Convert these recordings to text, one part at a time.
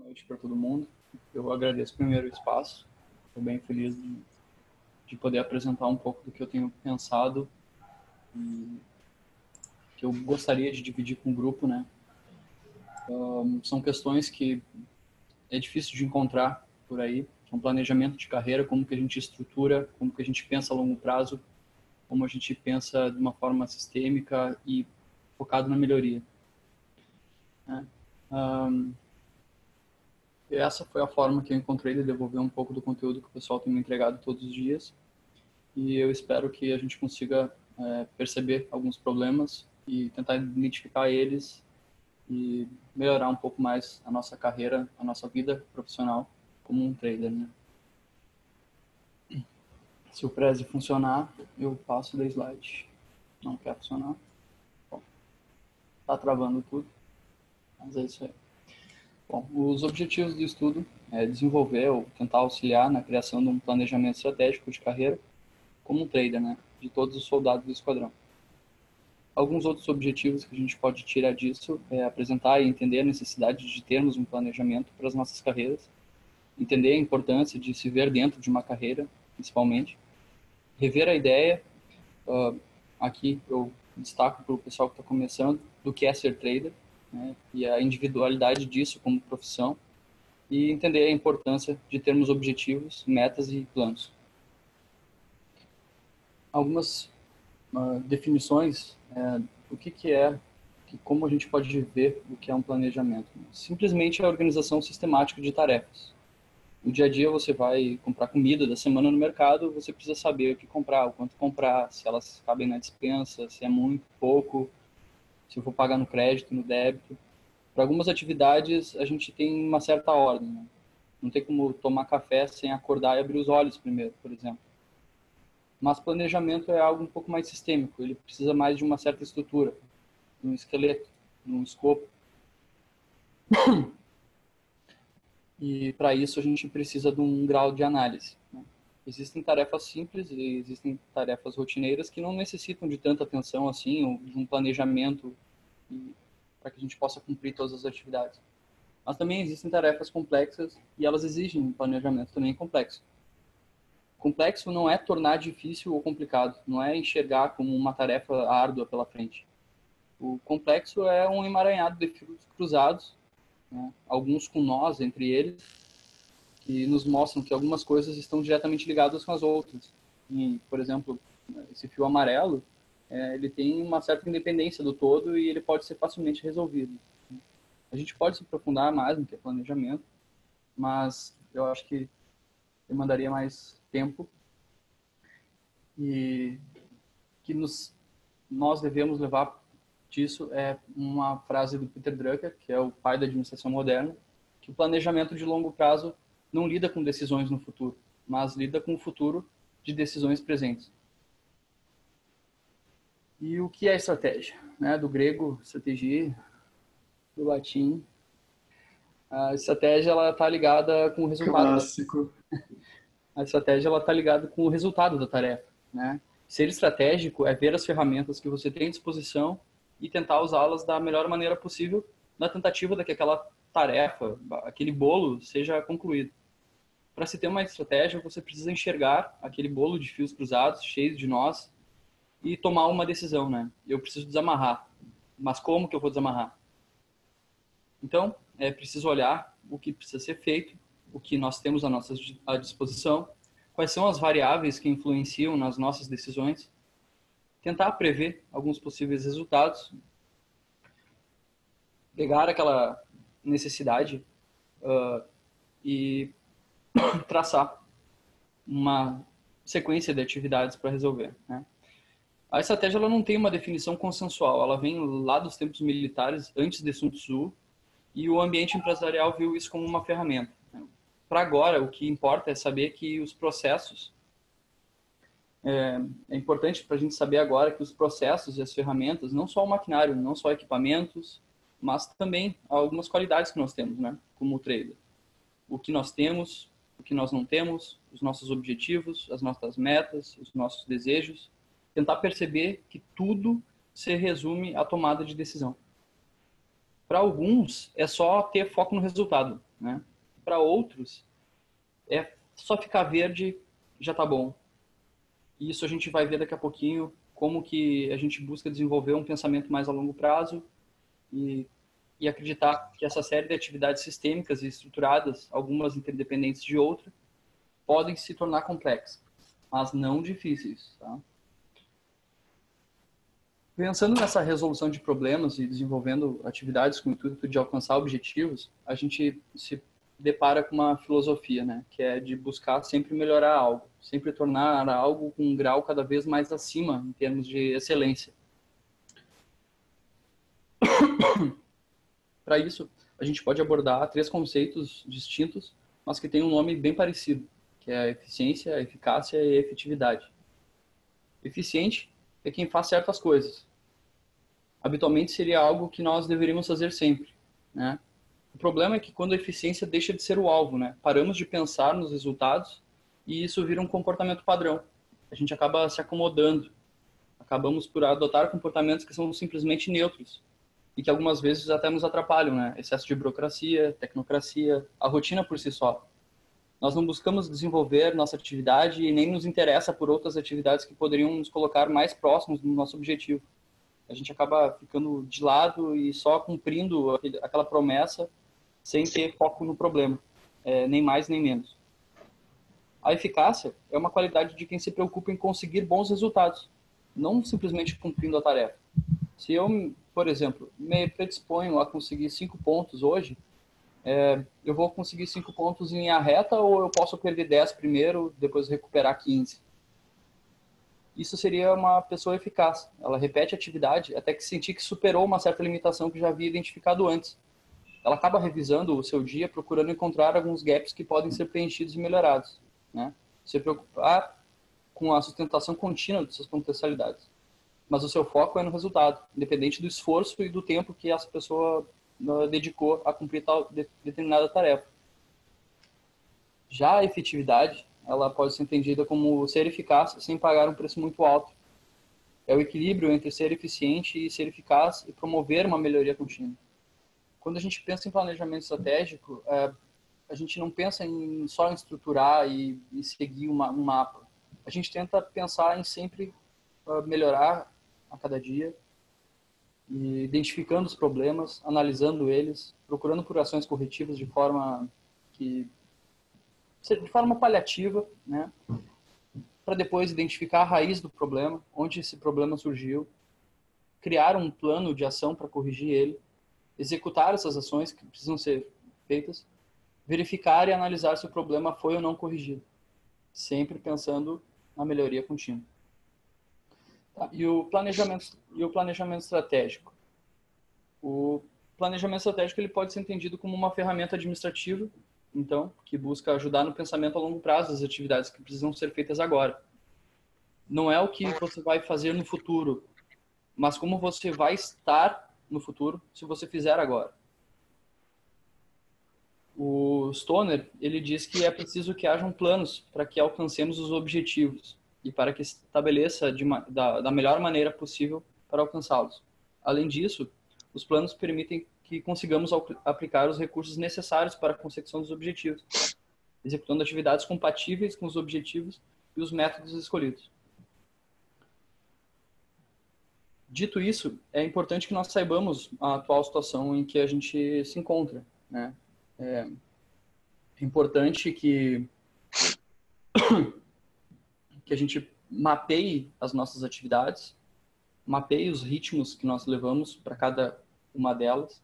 noite para todo mundo. Eu agradeço primeiro o espaço. Estou bem feliz de poder apresentar um pouco do que eu tenho pensado e que eu gostaria de dividir com o grupo, né? São questões que é difícil de encontrar por aí. São planejamento de carreira, como que a gente estrutura, como que a gente pensa a longo prazo, como a gente pensa de uma forma sistêmica e focado na melhoria, né? Essa foi a forma que eu encontrei de devolver um pouco do conteúdo que o pessoal tem me entregado todos os dias. E eu espero que a gente consiga perceber alguns problemas e tentar identificar eles e melhorar um pouco mais a nossa carreira, a nossa vida profissional como um trader, né? Se o Prezi funcionar, eu passo da slide. Não quer funcionar? Bom, tá travando tudo, mas é isso aí. Bom, os objetivos do estudo é desenvolver ou tentar auxiliar na criação de um planejamento estratégico de carreira como um trader, né, de todos os soldados do esquadrão. Alguns outros objetivos que a gente pode tirar disso é apresentar e entender a necessidade de termos um planejamento para as nossas carreiras, entender a importância de se ver dentro de uma carreira, principalmente, rever a ideia, aqui eu destaco para o pessoal que está começando, do que é ser trader, né, e a individualidade disso como profissão, e entender a importância de termos objetivos, metas e planos. Algumas definições do que é, como a gente pode ver o que é um planejamento. Simplesmente a organização sistemática de tarefas. No dia a dia você vai comprar comida da semana no mercado, você precisa saber o que comprar, o quanto comprar, se elas cabem na despensa, se é muito, pouco, se eu vou pagar no crédito, no débito. Para algumas atividades a gente tem uma certa ordem, né? Não tem como tomar café sem acordar e abrir os olhos primeiro, por exemplo. Mas planejamento é algo um pouco mais sistêmico, ele precisa mais de uma certa estrutura, de um esqueleto, de um escopo. E para isso a gente precisa de um grau de análise, né? Existem tarefas simples e existem tarefas rotineiras que não necessitam de tanta atenção assim, ou de um planejamento para que a gente possa cumprir todas as atividades. Mas também existem tarefas complexas e elas exigem um planejamento também complexo. Complexo não é tornar difícil ou complicado, não é enxergar como uma tarefa árdua pela frente. O complexo é um emaranhado de fios cruzados, né, alguns com nós entre eles, que nos mostram que algumas coisas estão diretamente ligadas com as outras. E, por exemplo, esse fio amarelo, ele tem uma certa independência do todo e ele pode ser facilmente resolvido. A gente pode se aprofundar mais no que é planejamento, mas eu acho que demandaria mais tempo e que nós devemos levar disso é uma frase do Peter Drucker, que é o pai da administração moderna, que o planejamento de longo prazo não lida com decisões no futuro, mas lida com o futuro de decisões presentes. E o que é estratégia? Né? Do grego, estratégia, do latim, a estratégia ela está ligada com o resultado. Clássico. A estratégia ela está ligada com o resultado da tarefa, né? Ser estratégico é ver as ferramentas que você tem à disposição e tentar usá-las da melhor maneira possível na tentativa de que aquela tarefa, aquele bolo, seja concluído. Para se ter uma estratégia, você precisa enxergar aquele bolo de fios cruzados, cheio de nós, e tomar uma decisão, né? Eu preciso desamarrar. Mas como que eu vou desamarrar? Então, é preciso olhar o que precisa ser feito, o que nós temos à disposição, quais são as variáveis que influenciam nas nossas decisões, tentar prever alguns possíveis resultados, pegar aquela necessidade e traçar uma sequência de atividades para resolver, né? A estratégia ela não tem uma definição consensual, ela vem lá dos tempos militares, antes de Sun Tzu, e o ambiente empresarial viu isso como uma ferramenta. Para agora, o que importa é saber que os processos, é importante para a gente saber agora que os processos e as ferramentas, não só o maquinário, não só equipamentos, mas também algumas qualidades que nós temos, né, como trader. O que nós temos, o que nós não temos, os nossos objetivos, as nossas metas, os nossos desejos. Tentar perceber que tudo se resume à tomada de decisão. Para alguns, é só ter foco no resultado. né? Para outros, é só ficar verde, já tá bom. E isso a gente vai ver daqui a pouquinho, como que a gente busca desenvolver um pensamento mais a longo prazo e, e acreditar que essa série de atividades sistêmicas e estruturadas, algumas interdependentes de outras, podem se tornar complexas, mas não difíceis, tá? Pensando nessa resolução de problemas e desenvolvendo atividades com o intuito de alcançar objetivos, a gente se depara com uma filosofia, né, que é de buscar sempre melhorar algo, sempre tornar algo com um grau cada vez mais acima em termos de excelência. Para isso, a gente pode abordar 3 conceitos distintos, mas que têm um nome bem parecido, que é a eficiência, a eficácia e a efetividade. Eficiente é quem faz certas coisas. Habitualmente seria algo que nós deveríamos fazer sempre, né? O problema é que quando a eficiência deixa de ser o alvo, né? Paramos de pensar nos resultados e isso vira um comportamento padrão. A gente acaba se acomodando, acabamos por adotar comportamentos que são simplesmente neutros e que algumas vezes até nos atrapalham, né? Excesso de burocracia, tecnocracia, a rotina por si só. Nós não buscamos desenvolver nossa atividade e nem nos interessa por outras atividades que poderiam nos colocar mais próximos do nosso objetivo. A gente acaba ficando de lado e só cumprindo aquela promessa sem ter foco no problema, nem mais nem menos. A eficácia é uma qualidade de quem se preocupa em conseguir bons resultados, não simplesmente cumprindo a tarefa. Se eu, por exemplo, me predisponho a conseguir 5 pontos hoje, eu vou conseguir 5 pontos em linha reta ou eu posso perder 10 primeiro, depois recuperar 15? Isso seria uma pessoa eficaz. Ela repete a atividade até que sentir que superou uma certa limitação que já havia identificado antes. Ela acaba revisando o seu dia, procurando encontrar alguns gaps que podem ser preenchidos e melhorados, né? Se preocupar com a sustentação contínua dessas potencialidades. Mas o seu foco é no resultado, independente do esforço e do tempo que essa pessoa dedicou a cumprir tal determinada tarefa. Já a efetividade, ela pode ser entendida como ser eficaz sem pagar um preço muito alto. É o equilíbrio entre ser eficiente e ser eficaz e promover uma melhoria contínua. Quando a gente pensa em planejamento estratégico, a gente não pensa só em estruturar e seguir um mapa. A gente tenta pensar em sempre melhorar a cada dia, e identificando os problemas, analisando eles, procurando por ações corretivas de forma paliativa, né? Para depois identificar a raiz do problema, onde esse problema surgiu, criar um plano de ação para corrigir ele, executar essas ações que precisam ser feitas, verificar e analisar se o problema foi ou não corrigido, sempre pensando na melhoria contínua. Tá? E o planejamento estratégico? O planejamento estratégico ele pode ser entendido como uma ferramenta administrativa, então, que busca ajudar no pensamento a longo prazo das atividades que precisam ser feitas agora. Não é o que você vai fazer no futuro, mas como você vai estar no futuro se você fizer agora. O Stoner, ele diz que é preciso que hajam planos para que alcancemos os objetivos e para que se estabeleça da melhor maneira possível para alcançá-los. Além disso, os planos permitem que consigamos aplicar os recursos necessários para a consecução dos objetivos, executando atividades compatíveis com os objetivos e os métodos escolhidos. Dito isso, é importante que nós saibamos a atual situação em que a gente se encontra, né? É importante que a gente mapeie as nossas atividades, mapeie os ritmos que nós levamos para cada uma delas,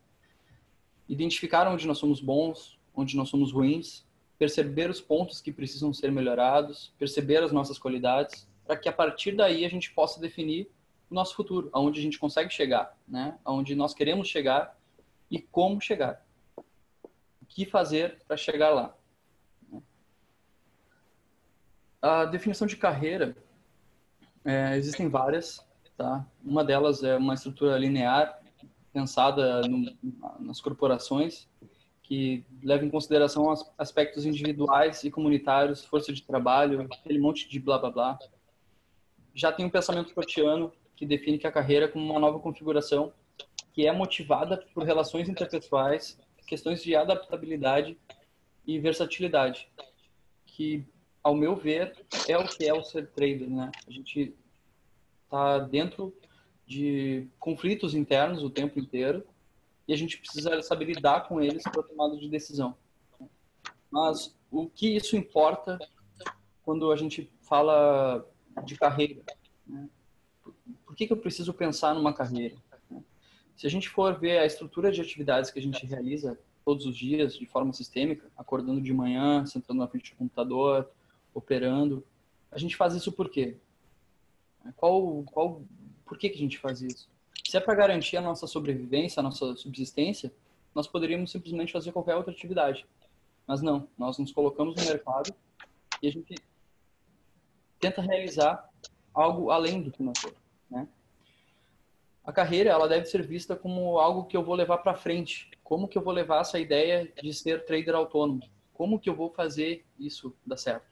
identificar onde nós somos bons, onde nós somos ruins, perceber os pontos que precisam ser melhorados, perceber as nossas qualidades, para que a partir daí a gente possa definir o nosso futuro, aonde a gente consegue chegar, né? Aonde nós queremos chegar e como chegar. O que fazer para chegar lá. A definição de carreira, existem várias, tá? Uma delas é uma estrutura linear, pensada nas corporações, que leva em consideração aspectos individuais e comunitários, força de trabalho, aquele monte de blá blá blá. Já tem um pensamento kantiano, que define que a carreira é como uma nova configuração, que é motivada por relações interpessoais, questões de adaptabilidade e versatilidade, que, ao meu ver, é o que é o ser trader, né? A gente está dentro de conflitos internos o tempo inteiro e a gente precisa saber lidar com eles para tomada de decisão. Mas o que isso importa quando a gente fala de carreira, né? Por que eu preciso pensar numa carreira? Se a gente for ver a estrutura de atividades que a gente realiza todos os dias, de forma sistêmica, acordando de manhã, sentando na frente do computador, operando, a gente faz isso por quê? Por que a gente faz isso? Se é para garantir a nossa sobrevivência, a nossa subsistência, nós poderíamos simplesmente fazer qualquer outra atividade. Mas não, nós nos colocamos no mercado e a gente tenta realizar algo além do financeiro, né? A carreira, ela deve ser vista como algo que eu vou levar para frente. Como que eu vou levar essa ideia de ser trader autônomo? Como que eu vou fazer isso dar certo?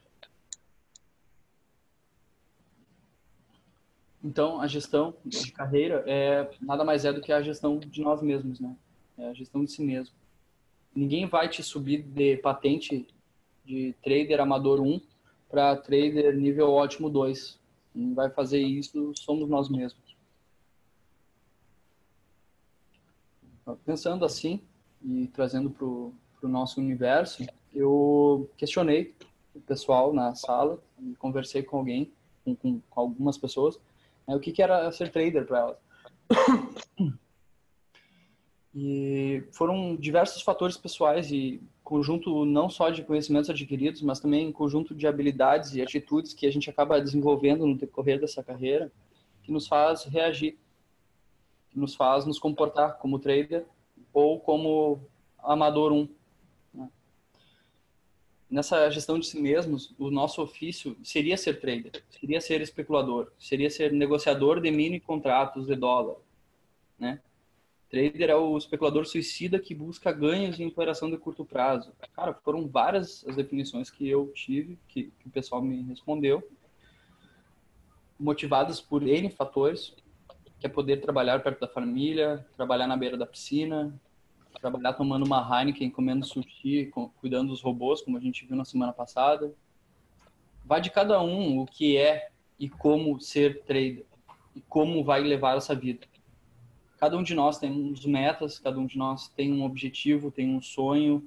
Então, a gestão de carreira nada mais é do que a gestão de nós mesmos, né? É a gestão de si mesmo. Ninguém vai te subir de patente de trader amador 1 para trader nível ótimo 2. Quem vai fazer isso somos nós mesmos. Pensando assim e trazendo para o nosso universo, eu questionei o pessoal na sala e conversei com alguém, com algumas pessoas, né, o que era ser trader para elas. E foram diversos fatores pessoais e conjunto não só de conhecimentos adquiridos, mas também conjunto de habilidades e atitudes que a gente acaba desenvolvendo no decorrer dessa carreira, que nos faz reagir, que nos faz nos comportar como trader ou como amador 1. Né? Nessa gestão de si mesmos, o nosso ofício seria ser trader, seria ser especulador, seria ser negociador de mini contratos de dólar, né? Trader é o especulador suicida que busca ganhos em operação de curto prazo. Cara, foram várias as definições que eu tive, que o pessoal me respondeu, motivadas por N fatores, que é poder trabalhar perto da família, trabalhar na beira da piscina, trabalhar tomando uma Heineken, comendo sushi, cuidando dos robôs, como a gente viu na semana passada. Vai de cada um o que é e como ser trader e como vai levar essa vida. Cada um de nós tem uns metas, cada um de nós tem um objetivo, tem um sonho,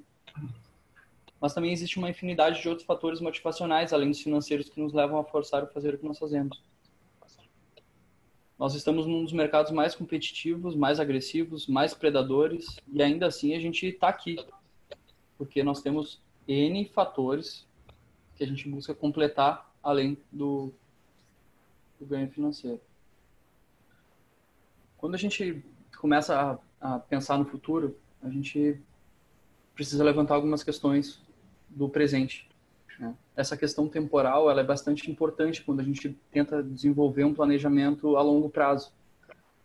mas também existe uma infinidade de outros fatores motivacionais, além dos financeiros, que nos levam a forçar a fazer o que nós fazemos. Nós estamos num dos mercados mais competitivos, mais agressivos, mais predadores, e ainda assim a gente está aqui, porque nós temos N fatores que a gente busca completar além do ganho financeiro. Quando a gente começa a pensar no futuro, a gente precisa levantar algumas questões do presente. Né? Essa questão temporal, ela é bastante importante quando a gente tenta desenvolver um planejamento a longo prazo.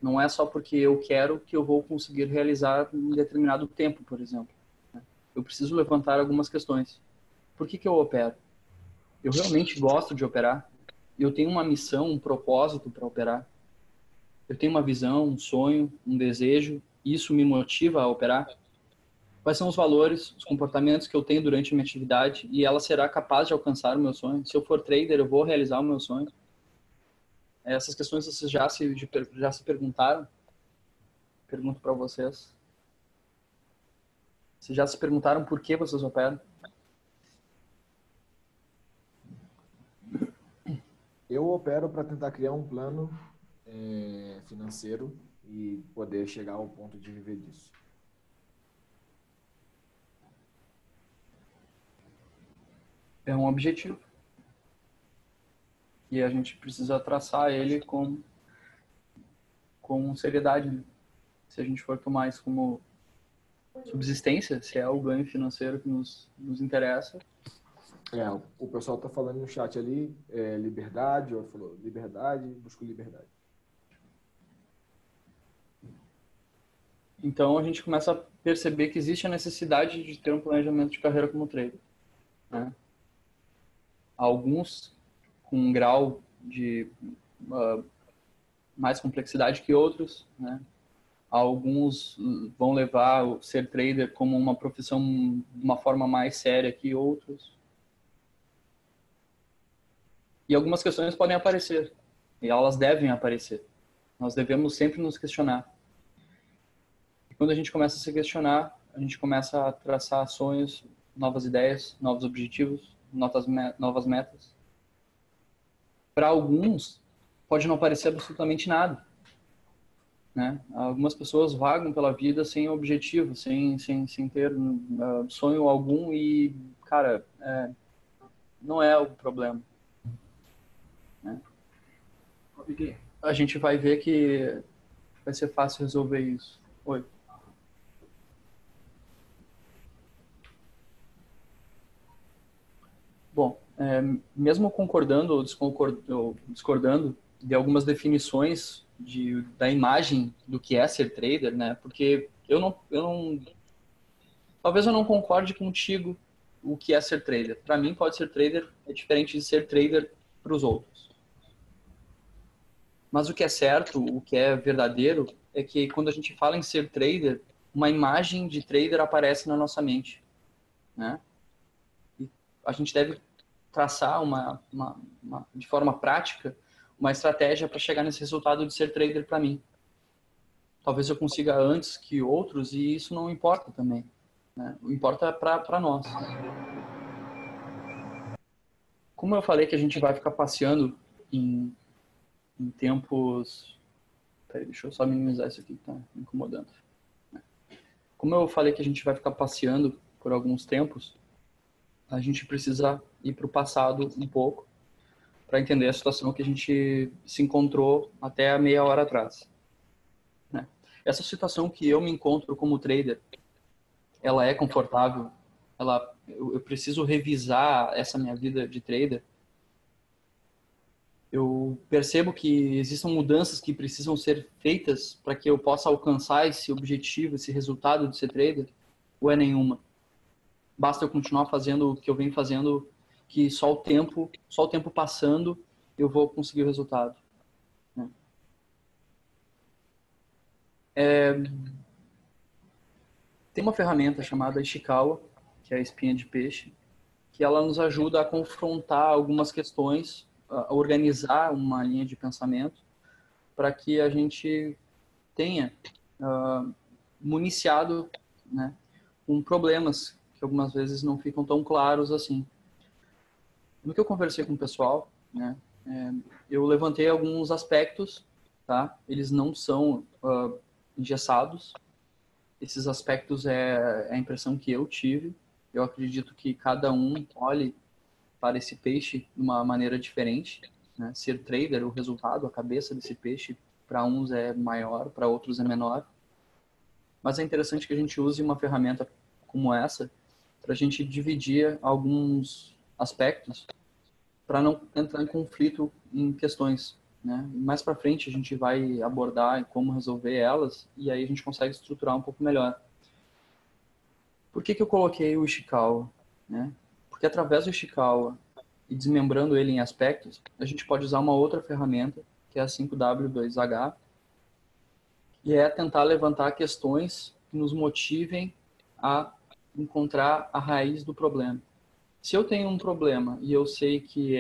Não é só porque eu quero que eu vou conseguir realizar em determinado tempo, por exemplo. Eu preciso levantar algumas questões. Por que eu opero? Eu realmente gosto de operar? Eu tenho uma missão, um propósito para operar? Eu tenho uma visão, um sonho, um desejo? Isso me motiva a operar? Quais são os valores, os comportamentos que eu tenho durante a minha atividade e ela será capaz de alcançar o meu sonho? Se eu for trader, eu vou realizar o meu sonho? Essas questões vocês já se perguntaram? Pergunto para vocês. Vocês já se perguntaram por que vocês operam? Eu opero para tentar criar um plano financeiro e poder chegar ao ponto de viver disso. É um objetivo. E a gente precisa traçar ele com seriedade. Né? Se a gente for tomar isso como subsistência, se é o ganho financeiro que nos interessa. O pessoal está falando no chat ali, liberdade, ou falou liberdade, busco liberdade. Então a gente começa a perceber que existe a necessidade de ter um planejamento de carreira como trader. Né? Alguns com um grau de mais complexidade que outros, né? Alguns vão levar o ser trader como uma profissão de uma forma mais séria que outros. E algumas questões podem aparecer, e elas devem aparecer. Nós devemos sempre nos questionar. E quando a gente começa a se questionar, a gente começa a traçar sonhos, novas ideias, novos objetivos, novas metas. Para alguns, pode não parecer absolutamente nada, né? Algumas pessoas vagam pela vida sem objetivo, sem ter sonho algum e, cara, não é o problema, né? A gente vai ver que vai ser fácil resolver isso. Oi. Bom, mesmo concordando ou discordando de algumas definições da imagem do que é ser trader, né? Porque talvez eu não concorde contigo o que é ser trader. Para mim, pode ser trader é diferente de ser trader para os outros. Mas o que é certo, o que é verdadeiro, é que quando a gente fala em ser trader, uma imagem de trader aparece na nossa mente, né? E a gente deve traçar de forma prática uma estratégia para chegar nesse resultado de ser trader para mim. Talvez eu consiga antes que outros e isso não importa também, né? O importa para nós. Como eu falei que a gente vai ficar passeando em tempos... Peraí, deixa eu só minimizar isso aqui que está me incomodando. Como eu falei que a gente vai ficar passeando por alguns tempos, a gente precisa ir para o passado um pouco para entender a situação que a gente se encontrou até a meia hora atrás, né? Essa situação que eu me encontro como trader, ela é confortável? Eu preciso revisar essa minha vida de trader? Eu percebo que existem mudanças que precisam ser feitas para que eu possa alcançar esse objetivo, esse resultado de ser trader? Ou é nenhuma? Basta eu continuar fazendo o que eu venho fazendo, que só o tempo passando, eu vou conseguir o resultado, né? Tem uma ferramenta chamada Ishikawa, que é a espinha de peixe, que ela nos ajuda a confrontar algumas questões, a organizar uma linha de pensamento, para que a gente tenha municiado, né, com problemas que algumas vezes não ficam tão claros assim. No que eu conversei com o pessoal, né, eu levantei alguns aspectos, tá? Eles não são engessados. Esses aspectos é a impressão que eu tive. Eu acredito que cada um olhe para esse peixe de uma maneira diferente, né? Ser trader, o resultado, a cabeça desse peixe, para uns é maior, para outros é menor. Mas é interessante que a gente use uma ferramenta como essa para a gente dividir alguns aspectos para não entrar em conflito em questões, né? Mais para frente a gente vai abordar como resolver elas e aí a gente consegue estruturar um pouco melhor. Por que eu coloquei o Ishikawa, né? Porque através do Ishikawa e desmembrando ele em aspectos, a gente pode usar uma outra ferramenta, que é a 5W2H, e é tentar levantar questões que nos motivem a encontrar a raiz do problema. Se eu tenho um problema e eu sei que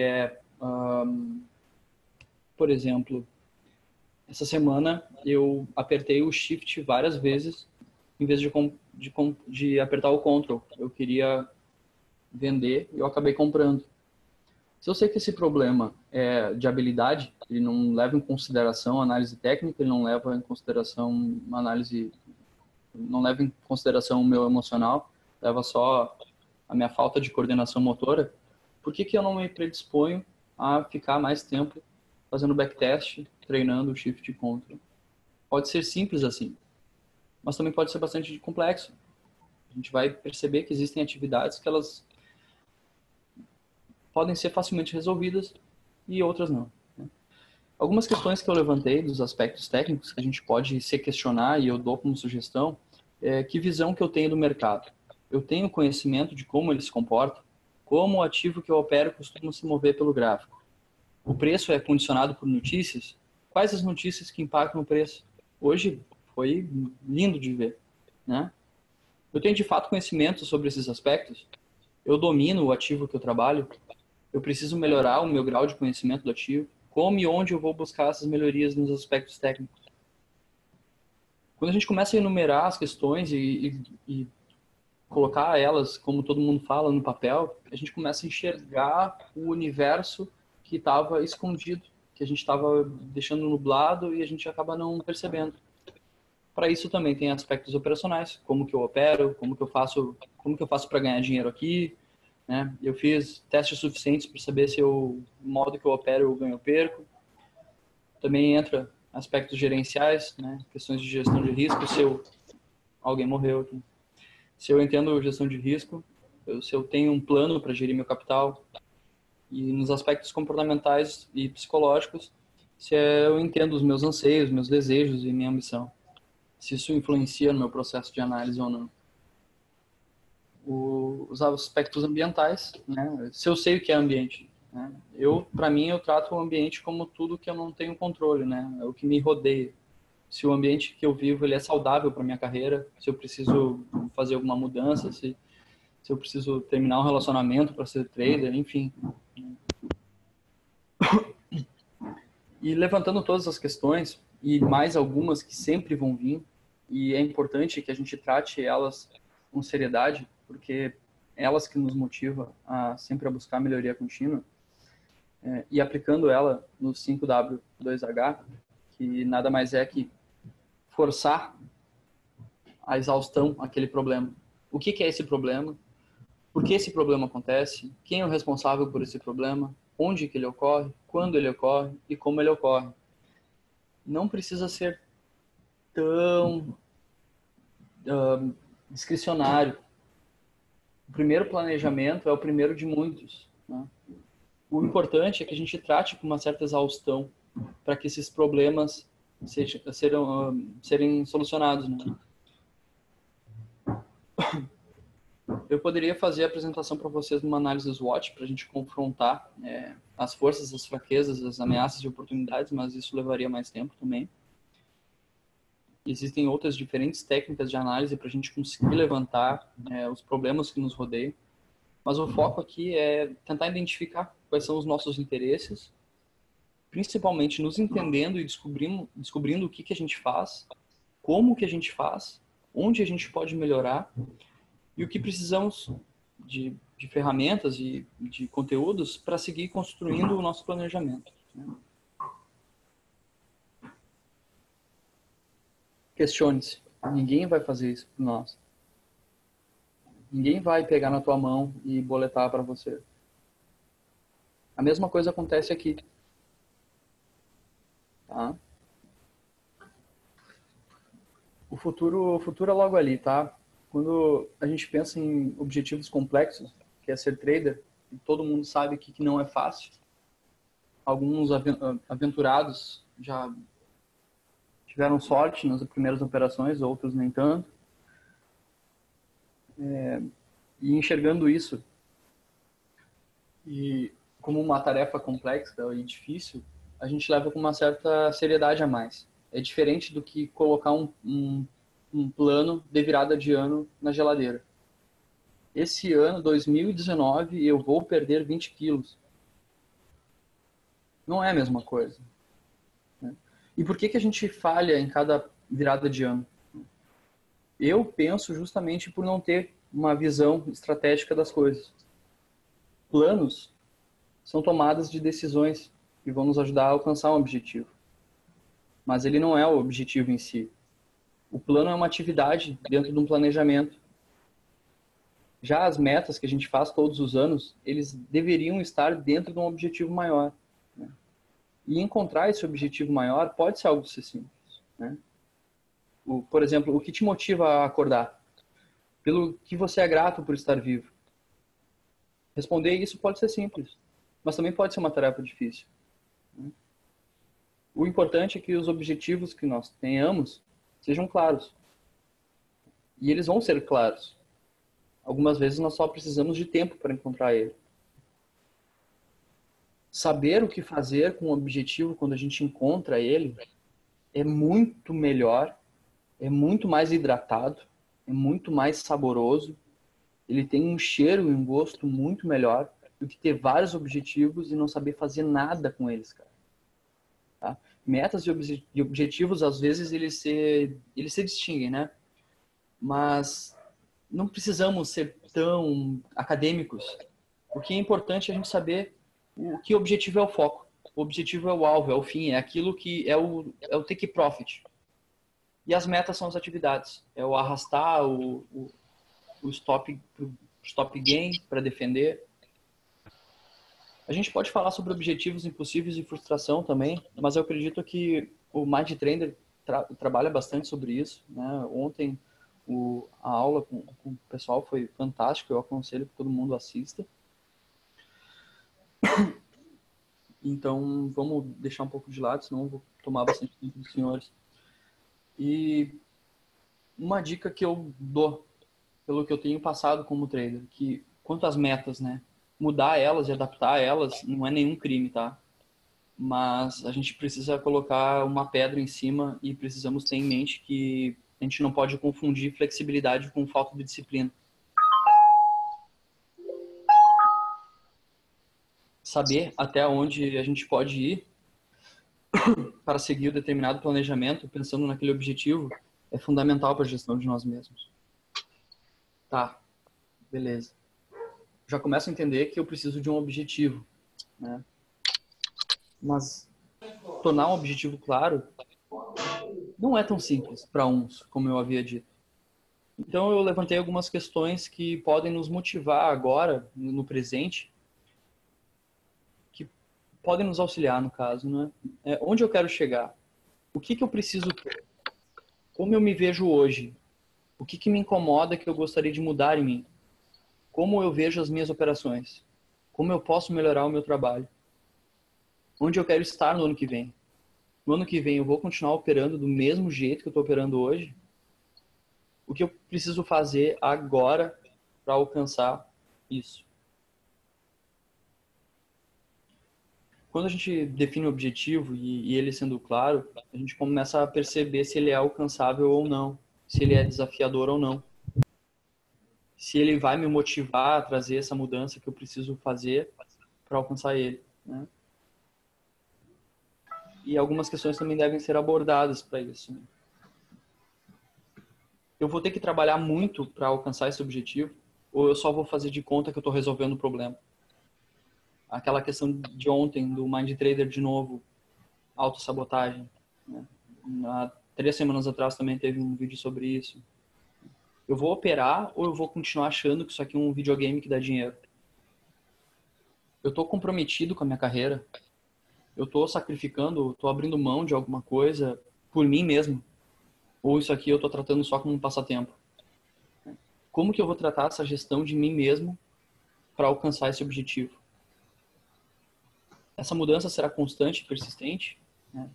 por exemplo, essa semana eu apertei o Shift várias vezes em vez de apertar o Ctrl. Eu queria vender e eu acabei comprando. Se eu sei que esse problema é de habilidade, ele não leva em consideração análise técnica, ele não leva em consideração não leva em consideração o meu emocional, leva só a minha falta de coordenação motora, por que eu não me predisponho a ficar mais tempo fazendo backtest, treinando o Shift e Ctrl? Pode ser simples assim, mas também pode ser bastante complexo. A gente vai perceber que existem atividades que elas podem ser facilmente resolvidas e outras não, né? Algumas questões que eu levantei dos aspectos técnicos que a gente pode se questionar e eu dou como sugestão é que visão que eu tenho do mercado. Eu tenho conhecimento de como ele se comporta, como o ativo que eu opero costuma se mover pelo gráfico. O preço é condicionado por notícias? Quais as notícias que impactam o preço? Hoje, Foi lindo de ver, né? Eu tenho de fato conhecimento sobre esses aspectos. Eu domino o ativo que eu trabalho. Eu preciso melhorar o meu grau de conhecimento do ativo. Como e onde eu vou buscar essas melhorias nos aspectos técnicos? Quando a gente começa a enumerar as questões e colocar elas, como todo mundo fala, no papel, a gente começa a enxergar o universo que estava escondido, que a gente estava deixando nublado e a gente acaba não percebendo. Para isso também tem aspectos operacionais, como que eu opero, como que eu faço para ganhar dinheiro aqui, né? Eu fiz testes suficientes para saber se o modo que eu opero eu ganho ou perco. Também entra aspectos gerenciais, né? Questões de gestão de risco, alguém morreu aqui. Se eu entendo gestão de risco, se eu tenho um plano para gerir meu capital, e nos aspectos comportamentais e psicológicos, se eu entendo os meus anseios, meus desejos e minha ambição. Se isso influencia no meu processo de análise ou não. Os aspectos ambientais, né? Se eu sei o que é ambiente, né? Para mim, eu trato o ambiente como tudo que eu não tenho controle, né? É o que me rodeia. Se o ambiente que eu vivo ele é saudável para minha carreira, se eu preciso fazer alguma mudança, se eu preciso terminar um relacionamento para ser trader, enfim. E levantando todas as questões, e mais algumas que sempre vão vir, e é importante que a gente trate elas com seriedade, porque elas que nos motivam a sempre a buscar melhoria contínua, e aplicando ela no 5W2H, que nada mais é que forçar a exaustão aquele problema. O que é esse problema? Por que esse problema acontece? Quem é o responsável por esse problema? Onde que ele ocorre? Quando ele ocorre? E como ele ocorre? Não precisa ser tão discricionário. O primeiro planejamento é o primeiro de muitos, né? O importante é que a gente trate com uma certa exaustão para que esses problemas serem solucionados, né? Eu poderia fazer a apresentação para vocês numa análise SWOT para a gente confrontar as forças, as fraquezas, as ameaças e oportunidades, mas isso levaria mais tempo também. Existem outras diferentes técnicas de análise para a gente conseguir levantar os problemas que nos rodeiam. Mas o foco aqui é tentar identificar quais são os nossos interesses, principalmente nos entendendo e descobrindo o que a gente faz, como que a gente faz, onde a gente pode melhorar e o que precisamos de ferramentas e de conteúdos para seguir construindo o nosso planejamento, né? Questione-se. Ninguém vai fazer isso por nós. Ninguém vai pegar na tua mão e boletar para você. A mesma coisa acontece aqui. Tá? O futuro é logo ali, tá? Quando a gente pensa em objetivos complexos, que é ser trader, e todo mundo sabe que não é fácil. Alguns aventurados já tiveram sorte nas primeiras operações, outros nem tanto. E enxergando isso e como uma tarefa complexa e difícil, a gente leva com uma certa seriedade a mais. É diferente do que colocar um plano de virada de ano na geladeira. Esse ano, 2019, eu vou perder 20 quilos. Não é a mesma coisa, né? E por que a gente falha em cada virada de ano? Eu penso justamente por não ter uma visão estratégica das coisas. Planos são tomadas de decisões que vão nos ajudar a alcançar um objetivo. Mas ele não é o objetivo em si. O plano é uma atividade dentro de um planejamento. Já as metas que a gente faz todos os anos, eles deveriam estar dentro de um objetivo maior, né? E encontrar esse objetivo maior pode ser algo simples, né? Por exemplo, o que te motiva a acordar? Pelo que você é grato por estar vivo? Responder isso pode ser simples, mas também pode ser uma tarefa difícil, né? O importante é que os objetivos que nós tenhamos sejam claros. E eles vão ser claros. Algumas vezes nós só precisamos de tempo para encontrar ele. Saber o que fazer com o objetivo quando a gente encontra ele é muito melhor é muito mais hidratado, é muito mais saboroso, ele tem um cheiro e um gosto muito melhor do que ter vários objetivos e não saber fazer nada com eles, cara. Tá? Metas e objetivos, às vezes, eles se distinguem, né? Mas não precisamos ser tão acadêmicos. O que é importante é a gente saber o que objetivo é o foco. O objetivo é o alvo, é o fim, é aquilo que é o take profit. E as metas são as atividades. É o arrastar o stop gain para defender. A gente pode falar sobre objetivos impossíveis e frustração também, mas eu acredito que o Mind Trainer trabalha bastante sobre isso, né? Ontem a aula com o pessoal foi fantástica, eu aconselho que todo mundo assista. Então, vamos deixar um pouco de lado, senão eu vou tomar bastante tempo dos senhores. E uma dica que eu dou, pelo que eu tenho passado como trader, que quanto às metas, né? Mudar elas e adaptar elas não é nenhum crime, tá? Mas a gente precisa colocar uma pedra em cima e precisamos ter em mente que a gente não pode confundir flexibilidade com falta de disciplina. Saber até onde a gente pode ir para seguir um determinado planejamento, pensando naquele objetivo, é fundamental para a gestão de nós mesmos. Tá, beleza. Já começo a entender que eu preciso de um objetivo, né? Mas tornar um objetivo claro não é tão simples para uns, como eu havia dito. Então eu levantei algumas questões que podem nos motivar agora, no presente, que podem nos auxiliar no caso, né? Onde eu quero chegar? O que eu preciso ter? Como eu me vejo hoje? O que me incomoda que eu gostaria de mudar em mim? Como eu vejo as minhas operações? Como eu posso melhorar o meu trabalho? Onde eu quero estar no ano que vem? No ano que vem eu vou continuar operando do mesmo jeito que eu estou operando hoje? O que eu preciso fazer agora para alcançar isso? Quando a gente define o objetivo e ele sendo claro, a gente começa a perceber se ele é alcançável ou não, se ele é desafiador ou não, se ele vai me motivar a trazer essa mudança que eu preciso fazer para alcançar ele, né? E algumas questões também devem ser abordadas para isso, né? Eu vou ter que trabalhar muito para alcançar esse objetivo, ou eu só vou fazer de conta que eu estou resolvendo o problema? Aquela questão de ontem, do Mind Trader de novo, autossabotagem, né? Há 3 semanas atrás também teve um vídeo sobre isso. Eu vou operar ou eu vou continuar achando que isso aqui é um videogame que dá dinheiro? Eu estou comprometido com a minha carreira? Eu estou sacrificando, estou abrindo mão de alguma coisa por mim mesmo? Ou isso aqui eu estou tratando só como um passatempo? Como que eu vou tratar essa gestão de mim mesmo para alcançar esse objetivo? Essa mudança será constante e persistente, né?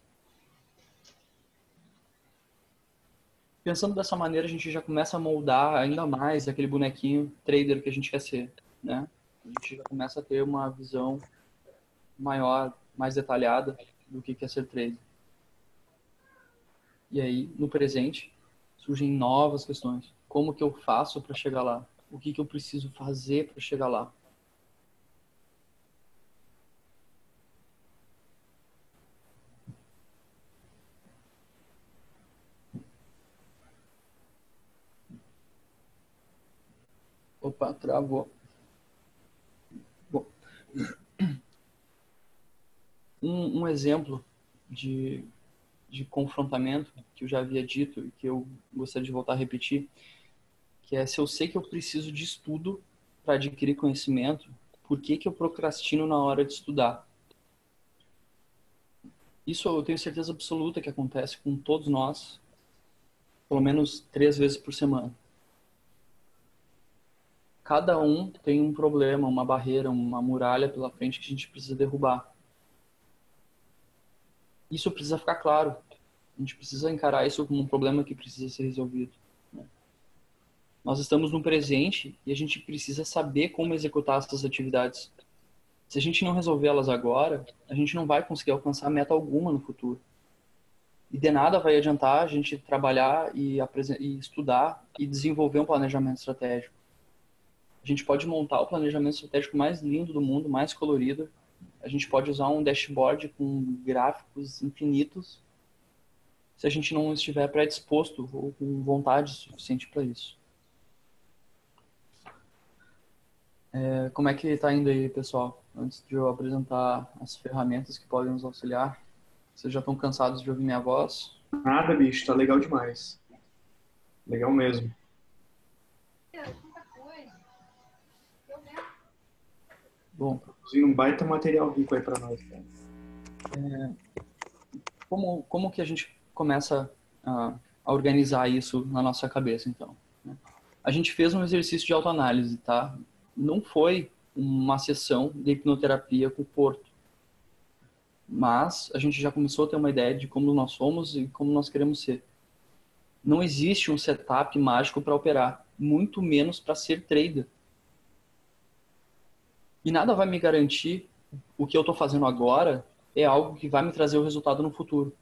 Pensando dessa maneira, a gente já começa a moldar ainda mais aquele bonequinho trader que a gente quer ser, né? A gente já começa a ter uma visão maior, mais detalhada do que é ser trader. E aí, no presente, surgem novas questões. Como que eu faço para chegar lá? O que eu preciso fazer para chegar lá? Opa, travou. Bom, um exemplo de confrontamento que eu já havia dito e que eu gostaria de voltar a repetir, que é se eu sei que eu preciso de estudo para adquirir conhecimento, por que eu procrastino na hora de estudar? Isso eu tenho certeza absoluta que acontece com todos nós, pelo menos 3 vezes por semana. Cada um tem um problema, uma barreira, uma muralha pela frente que a gente precisa derrubar. Isso precisa ficar claro. A gente precisa encarar isso como um problema que precisa ser resolvido, né? Nós estamos no presente e a gente precisa saber como executar essas atividades. Se a gente não resolver elas agora, a gente não vai conseguir alcançar meta alguma no futuro. E de nada vai adiantar a gente trabalhar e estudar e desenvolver um planejamento estratégico. A gente pode montar o planejamento estratégico mais lindo do mundo, mais colorido. A gente pode usar um dashboard com gráficos infinitos, se a gente não estiver predisposto ou com vontade suficiente para isso. Como é que está indo aí, pessoal? Antes de eu apresentar as ferramentas que podem nos auxiliar, vocês já estão cansados de ouvir minha voz? Nada, bicho, tá legal demais. Legal mesmo. Bom, Produzindo um baita material rico aí pra nós, cara. como que a gente começa a organizar isso na nossa cabeça, então? A gente fez um exercício de autoanálise, tá? Não foi uma sessão de hipnoterapia com o Porto, mas a gente já começou a ter uma ideia de como nós somos e como nós queremos ser. Não existe um setup mágico para operar, muito menos para ser trader. E nada vai me garantir o que eu estou fazendo agora é algo que vai me trazer o resultado no futuro.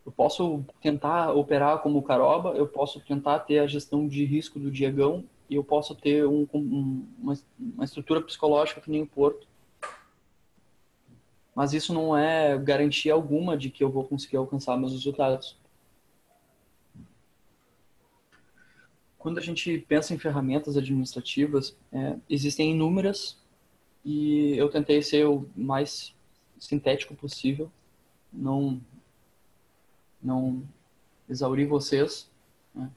Eu posso tentar operar como o Caroba, eu posso tentar ter a gestão de risco do Diegão e eu posso ter uma estrutura psicológica que nem o Porto. Mas isso não é garantia alguma de que eu vou conseguir alcançar meus resultados. Quando a gente pensa em ferramentas administrativas, existem inúmeras e eu tentei ser o mais sintético possível, não exaurir vocês, né?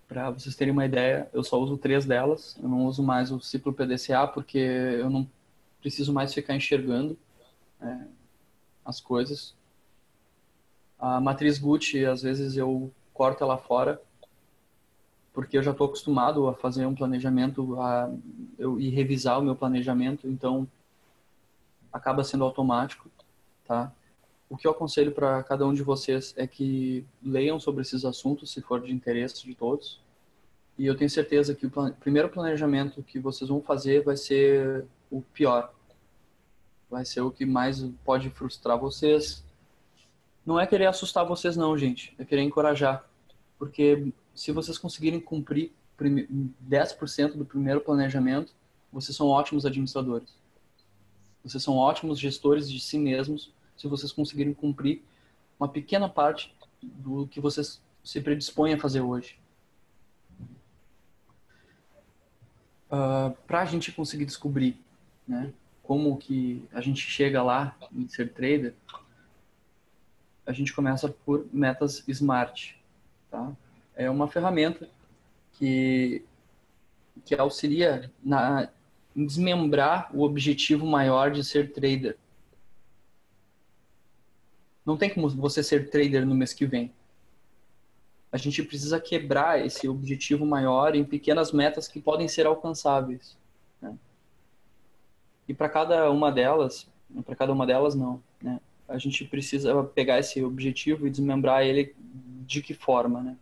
Para vocês terem uma ideia, eu só uso 3 delas, eu não uso mais o ciclo PDCA porque eu não preciso mais ficar enxergando as coisas. A matriz Gucci, às vezes eu corto ela fora, porque eu já estou acostumado a fazer um planejamento e revisar o meu planejamento, então acaba sendo automático, tá? O que eu aconselho para cada um de vocês é que leiam sobre esses assuntos, se for de interesse de todos. E eu tenho certeza que o primeiro planejamento que vocês vão fazer vai ser o pior. Vai ser o que mais pode frustrar vocês. Não é querer assustar vocês não, gente. É querer encorajar. Porque se vocês conseguirem cumprir 10% do primeiro planejamento, vocês são ótimos administradores. Vocês são ótimos gestores de si mesmos se vocês conseguirem cumprir uma pequena parte do que vocês se predispõem a fazer hoje. Para a gente conseguir descobrir, né, como que a gente chega lá em ser trader, a gente começa por metas SMART. Tá? É uma ferramenta que auxilia em desmembrar o objetivo maior de ser trader. Não tem como você ser trader no mês que vem. A gente precisa quebrar esse objetivo maior em pequenas metas que podem ser alcançáveis, né? E para cada uma delas não, né? A gente precisa pegar esse objetivo e desmembrar ele de que forma, né?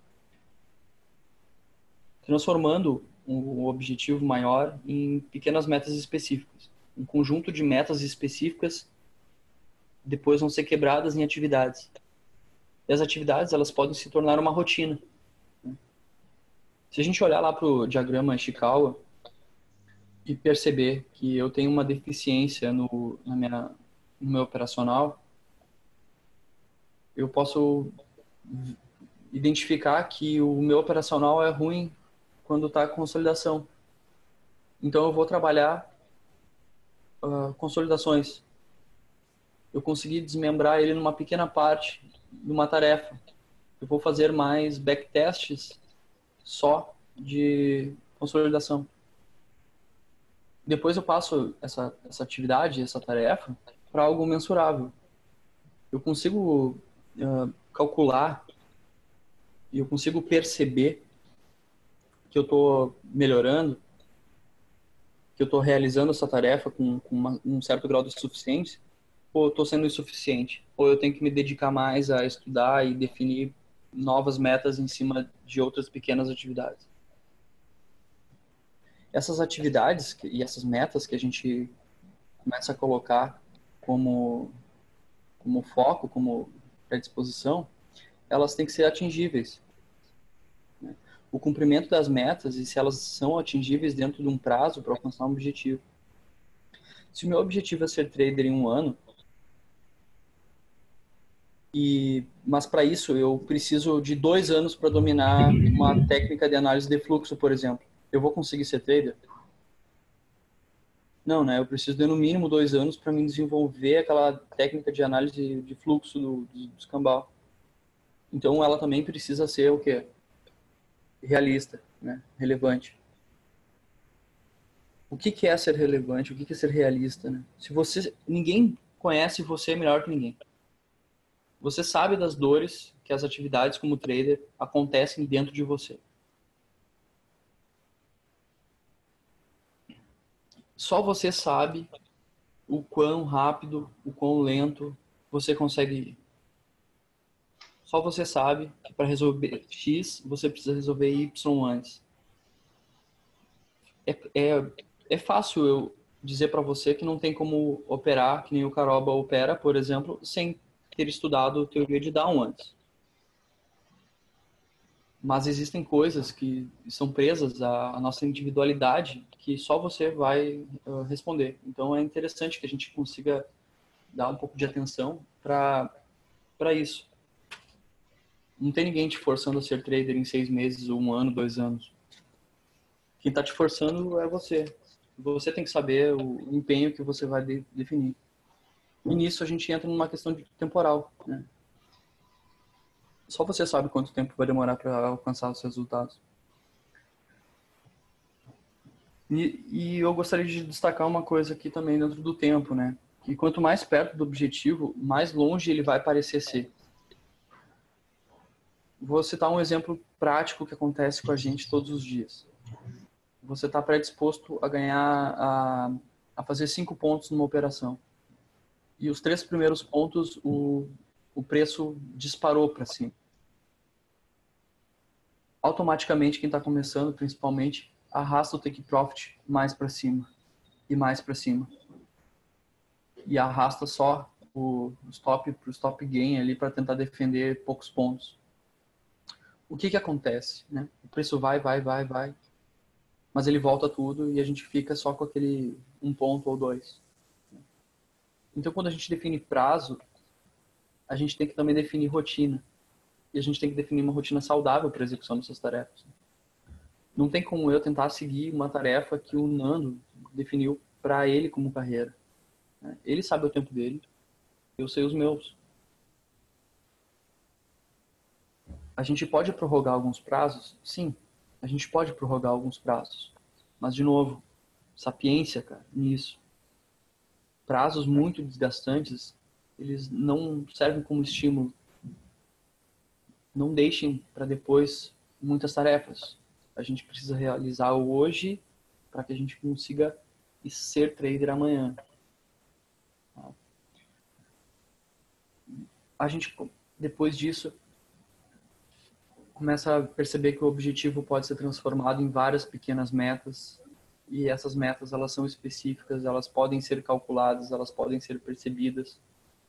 Transformando o objetivo maior em pequenas metas específicas. Um conjunto de metas específicas depois vão ser quebradas em atividades. E as atividades, elas podem se tornar uma rotina. Se a gente olhar lá para o diagrama Ishikawa e perceber que eu tenho uma deficiência no meu operacional, eu posso identificar que o meu operacional é ruim quando está consolidação. Então eu vou trabalhar consolidações. Eu consegui desmembrar ele numa pequena parte de uma tarefa. Eu vou fazer mais backtests só de consolidação. Depois eu passo essa atividade, essa tarefa, para algo mensurável. Eu consigo calcular e eu consigo perceber que eu estou melhorando, que eu estou realizando essa tarefa com um certo grau de suficiência, ou estou sendo insuficiente, ou eu tenho que me dedicar mais a estudar e definir novas metas em cima de outras pequenas atividades. Essas atividades e essas metas que a gente começa a colocar como como foco, como predisposição, elas têm que ser atingíveis. O cumprimento das metas e se elas são atingíveis dentro de um prazo para alcançar um objetivo. Se o meu objetivo é ser trader em 1 ano, mas para isso eu preciso de 2 anos para dominar uma técnica de análise de fluxo, por exemplo, eu vou conseguir ser trader? Não, né? Eu preciso de no mínimo 2 anos para me desenvolver aquela técnica de análise de fluxo do escambau. Então ela também precisa ser o quê? Realista, né? Relevante. O que é ser relevante? O que é ser realista, né? Ninguém conhece você melhor que ninguém. Você sabe das dores que as atividades como trader acontecem dentro de você. Só você sabe o quão rápido, o quão lento você consegue ir. Só você sabe que para resolver X, você precisa resolver Y antes. É fácil eu dizer para você que não tem como operar, que nem o Caroba opera, por exemplo, sem ter estudado teoria de Down antes. Mas existem coisas que são presas à nossa individualidade que só você vai responder. Então é interessante que a gente consiga dar um pouco de atenção para isso. Não tem ninguém te forçando a ser trader em 6 meses, 1 ano, 2 anos. Quem está te forçando é você. Você tem que saber o empenho que você vai definir. E nisso a gente entra numa questão temporal, né? Só você sabe quanto tempo vai demorar para alcançar os resultados. E eu gostaria de destacar uma coisa aqui também dentro do tempo, né? Que quanto mais perto do objetivo, mais longe ele vai parecer ser. Vou citar um exemplo prático que acontece com a gente todos os dias. Você está predisposto a ganhar, a fazer 5 pontos numa operação. E os 3 primeiros pontos, o preço disparou para cima. Automaticamente, quem está começando, principalmente, arrasta o take profit mais para cima e mais para cima. E arrasta só o stop gain ali para tentar defender poucos pontos. O que acontece, né? O preço vai, mas ele volta tudo e a gente fica só com aquele 1 ponto ou 2. Então, quando a gente define prazo, a gente tem que também definir rotina. E a gente tem que definir uma rotina saudável para a execução dessas tarefas. Não tem como eu tentar seguir uma tarefa que o Nando definiu para ele como carreira. Ele sabe o tempo dele, eu sei os meus. A gente pode prorrogar alguns prazos? Sim, a gente pode prorrogar alguns prazos. Mas, de novo, sapiência, cara, nisso. Prazos muito desgastantes, eles não servem como estímulo. Não deixem para depois muitas tarefas. A gente precisa realizar hoje para que a gente consiga ser trader amanhã. A gente, depois disso, começa a perceber que o objetivo pode ser transformado em várias pequenas metas. E essas metas, elas são específicas, elas podem ser calculadas, elas podem ser percebidas.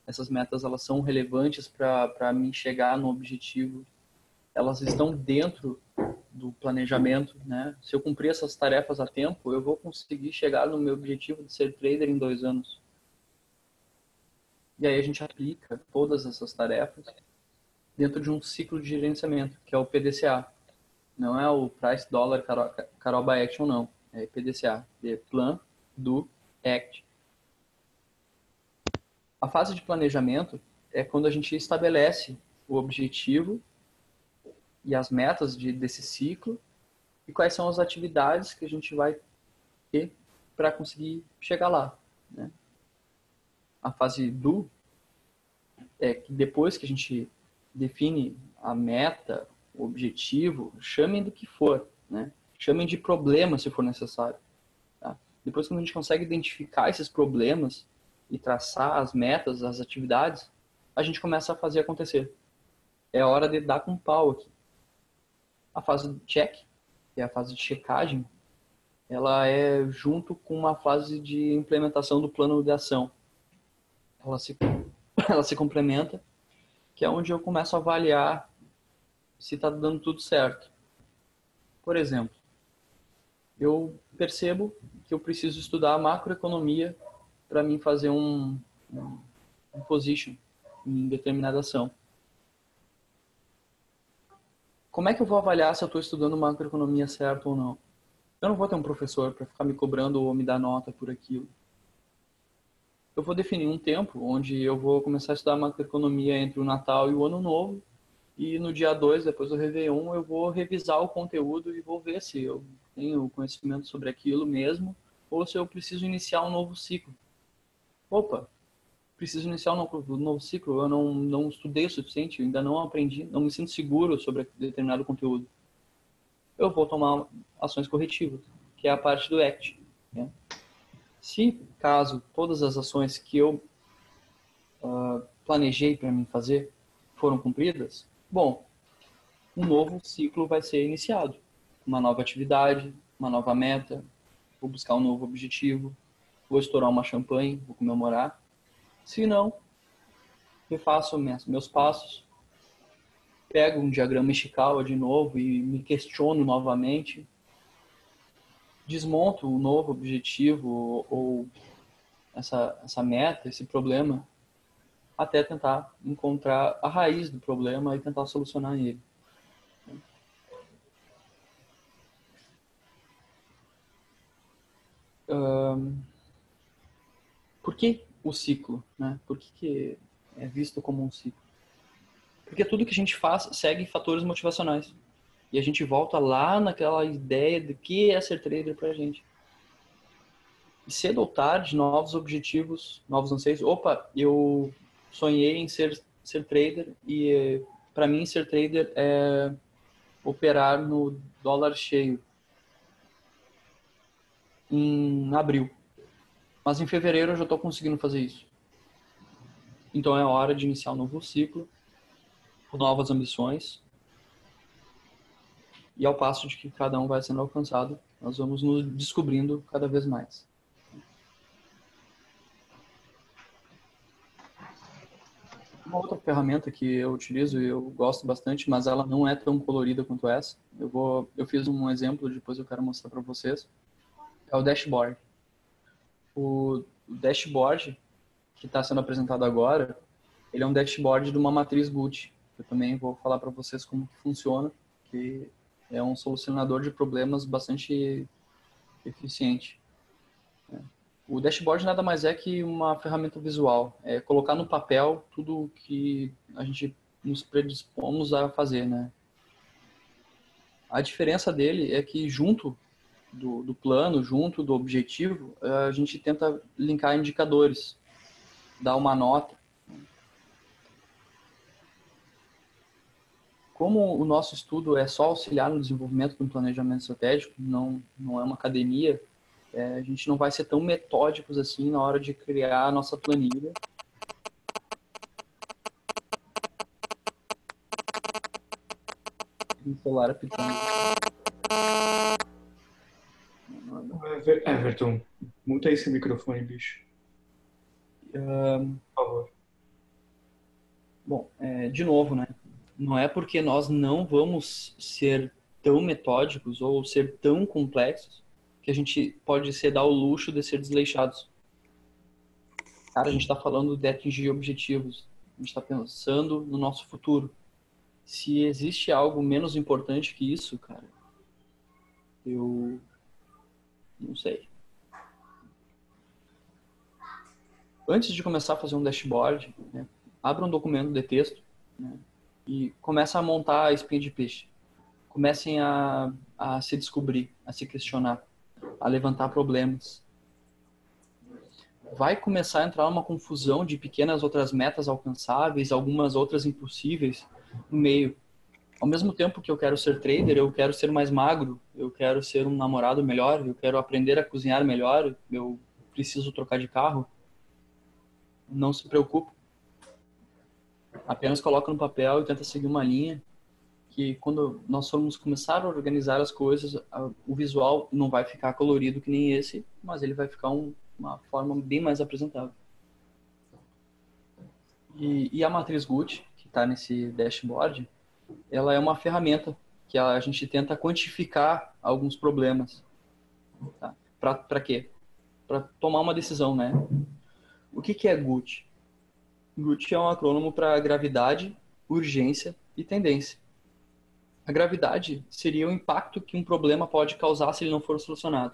Essas metas, elas são relevantes para mim chegar no objetivo. Elas estão dentro do planejamento, né? Se eu cumprir essas tarefas a tempo, eu vou conseguir chegar no meu objetivo de ser trader em 2 anos. E aí a gente aplica todas essas tarefas dentro de um ciclo de gerenciamento, que é o PDCA. Não é o Price Dollar Caroba Action, não. É PDCA. É Plan, Do, Act. A fase de planejamento é quando a gente estabelece o objetivo e as metas desse ciclo e quais são as atividades que a gente vai ter para conseguir chegar lá, né? A fase do é que depois que a gente define a meta, o objetivo, chamem do que for, né? Chamem de problema se for necessário. Tá? Depois que a gente consegue identificar esses problemas e traçar as metas, as atividades, a gente começa a fazer acontecer. É hora de dar com pau aqui. A fase de check, que é a fase de checagem, ela é junto com uma fase de implementação do plano de ação. Ela se ela se complementa, que é onde eu começo a avaliar se está dando tudo certo. Por exemplo, eu percebo que eu preciso estudar macroeconomia para mim fazer um position em determinada ação. Como é que eu vou avaliar se eu estou estudando macroeconomia certo ou não? Eu não vou ter um professor para ficar me cobrando ou me dar nota por aquilo. Eu vou definir um tempo onde eu vou começar a estudar macroeconomia entre o Natal e o Ano Novo, e no dia 2, depois do Réveillon, eu vou revisar o conteúdo e vou ver se eu tenho conhecimento sobre aquilo mesmo ou se eu preciso iniciar um novo ciclo. Opa, preciso iniciar um novo ciclo, eu não estudei o suficiente, eu ainda não aprendi, não me sinto seguro sobre determinado conteúdo. Eu vou tomar ações corretivas, que é a parte do ACT. Né? Se, caso, todas as ações que eu planejei para mim fazer foram cumpridas, bom, um novo ciclo vai ser iniciado. Uma nova atividade, uma nova meta, vou buscar um novo objetivo, vou estourar uma champanhe, vou comemorar. Se não, refaço meus passos, pego um diagrama Ishikawa de novo e me questiono novamente, desmonto um novo objetivo ou essa meta, esse problema, até tentar encontrar a raiz do problema e tentar solucionar ele. Por que o ciclo? Né? Por que é visto como um ciclo? Porque tudo que a gente faz segue fatores motivacionais. E a gente volta lá naquela ideia de que é ser trader pra gente. E cedo ou tarde, novos objetivos, novos anseios. Opa, eu sonhei em ser trader e para mim ser trader é operar no dólar cheio em abril. Mas em fevereiro eu já estou conseguindo fazer isso. Então é hora de iniciar um novo ciclo, com novas ambições. E ao passo de que cada um vai sendo alcançado, nós vamos nos descobrindo cada vez mais. Uma outra ferramenta que eu utilizo e eu gosto bastante, mas ela não é tão colorida quanto essa. Eu fiz um exemplo, depois eu quero mostrar para vocês. É o dashboard. O dashboard que está sendo apresentado agora, ele é um dashboard de uma matriz Gucci. Eu também vou falar para vocês como que funciona, que é um solucionador de problemas bastante eficiente. O dashboard nada mais é que uma ferramenta visual. É colocar no papel tudo que a gente nos predispomos a fazer, né? A diferença dele é que junto do plano, junto do objetivo, a gente tenta linkar indicadores, dar uma nota. Como o nosso estudo é só auxiliar no desenvolvimento de um planejamento estratégico, não é uma academia, a gente não vai ser tão metódicos assim na hora de criar a nossa planilha. O celular apitando. Everton, muta esse microfone, bicho. Por favor. Bom, de novo, né? Não é porque nós não vamos ser tão metódicos ou ser tão complexos que a gente pode se dar o luxo de ser desleixados. Cara, a gente está falando de atingir objetivos. A gente está pensando no nosso futuro. Se existe algo menos importante que isso, cara, eu não sei. Antes de começar a fazer um dashboard, né, abra um documento de texto, né, e começa a montar a espinha de peixe. Comecem a se descobrir, a se questionar, a levantar problemas. Vai começar a entrar uma confusão de pequenas outras metas alcançáveis, algumas outras impossíveis no meio. Ao mesmo tempo que eu quero ser trader, eu quero ser mais magro, eu quero ser um namorado melhor, eu quero aprender a cozinhar melhor, eu preciso trocar de carro. Não se preocupe. Apenas coloca no papel e tenta seguir uma linha que quando nós formos começar a organizar as coisas, o visual não vai ficar colorido que nem esse, mas ele vai ficar uma forma bem mais apresentável. E a matriz Gucci, que está nesse dashboard, ela é uma ferramenta que a gente tenta quantificar alguns problemas. Tá? Para quê? Para tomar uma decisão, né? O que é Gucci? Gucci é um acrônimo para gravidade, urgência e tendência. A gravidade seria o impacto que um problema pode causar se ele não for solucionado.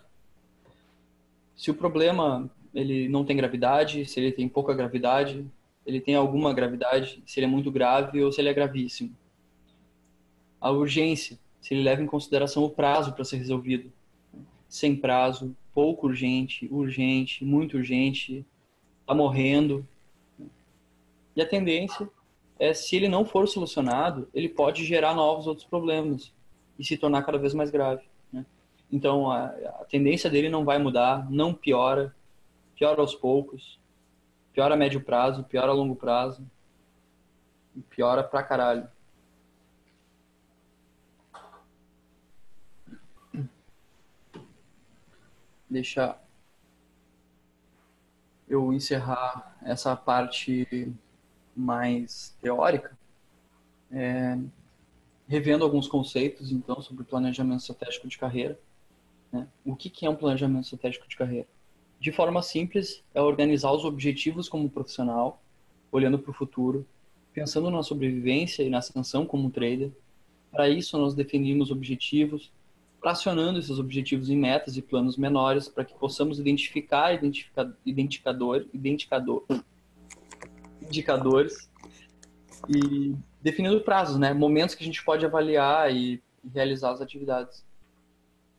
Se o problema ele não tem gravidade, se ele tem pouca gravidade, ele tem alguma gravidade, se ele é muito grave ou se ele é gravíssimo. A urgência, se ele leva em consideração o prazo para ser resolvido. Sem prazo, pouco urgente, urgente, muito urgente, está morrendo. E a tendência é, se ele não for solucionado, ele pode gerar novos outros problemas e se tornar cada vez mais grave, né? Então, a tendência dele não vai mudar, não piora, piora aos poucos, piora a médio prazo, piora a longo prazo, e piora pra caralho. Deixa eu encerrar essa parte mais teórica, revendo alguns conceitos, então, sobre o planejamento estratégico de carreira, né? O que é um planejamento estratégico de carreira? De forma simples, é organizar os objetivos como profissional, olhando para o futuro, pensando na sobrevivência e na ascensão como trader. Para isso, nós definimos objetivos, fracionando esses objetivos em metas e planos menores, para que possamos identificar indicadores e definindo prazos, né? Momentos que a gente pode avaliar e realizar as atividades.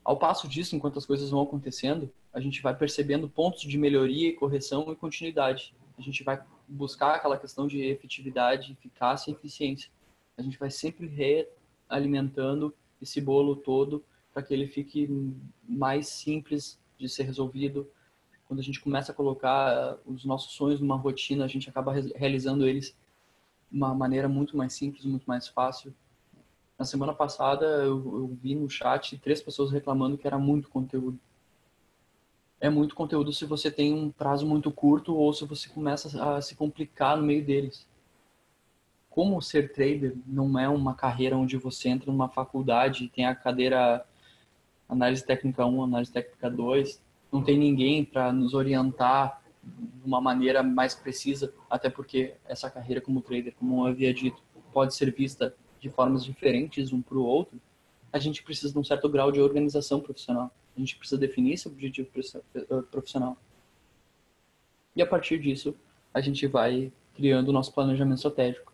Ao passo disso, enquanto as coisas vão acontecendo, a gente vai percebendo pontos de melhoria, correção e continuidade. A gente vai buscar aquela questão de efetividade, eficácia e eficiência. A gente vai sempre realimentando esse bolo todo para que ele fique mais simples de ser resolvido. Quando a gente começa a colocar os nossos sonhos numa rotina, a gente acaba realizando eles de uma maneira muito mais simples, muito mais fácil. Na semana passada, eu vi no chat 3 pessoas reclamando que era muito conteúdo. É muito conteúdo se você tem um prazo muito curto ou se você começa a se complicar no meio deles. Como ser trader não é uma carreira onde você entra numa faculdade, tem a cadeira análise técnica 1, análise técnica 2, não tem ninguém para nos orientar de uma maneira mais precisa, até porque essa carreira como trader, como eu havia dito, pode ser vista de formas diferentes um para o outro. A gente precisa de um certo grau de organização profissional. A gente precisa definir esse objetivo profissional. E a partir disso, a gente vai criando o nosso planejamento estratégico.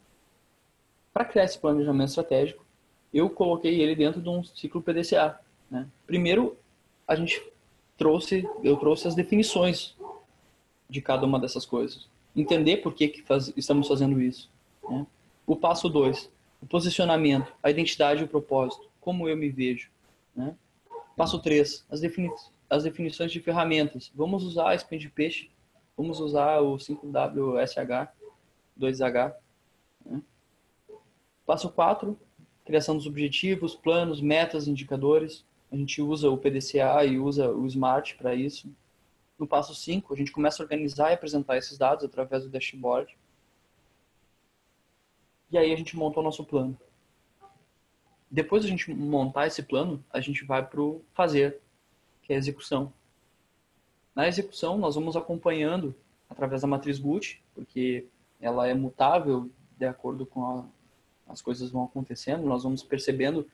Para criar esse planejamento estratégico, eu coloquei ele dentro de um ciclo PDCA, né? Primeiro, eu trouxe as definições de cada uma dessas coisas. Entender por que estamos fazendo isso, né? O passo 2, o posicionamento, a identidade e o propósito. Como eu me vejo, né? Passo 3, as definições de ferramentas. Vamos usar a Spin de Peixe, vamos usar o 5WSH, 2H. Né? Passo 4, criação dos objetivos, planos, metas, indicadores. A gente usa o PDCA e usa o SMART para isso. No passo 5, a gente começa a organizar e apresentar esses dados através do dashboard. E aí a gente monta o nosso plano. Depois de a gente montar esse plano, a gente vai para o fazer, que é a execução. Na execução, nós vamos acompanhando através da matriz Gucci, porque ela é mutável de acordo com as coisas vão acontecendo. Nós vamos percebendo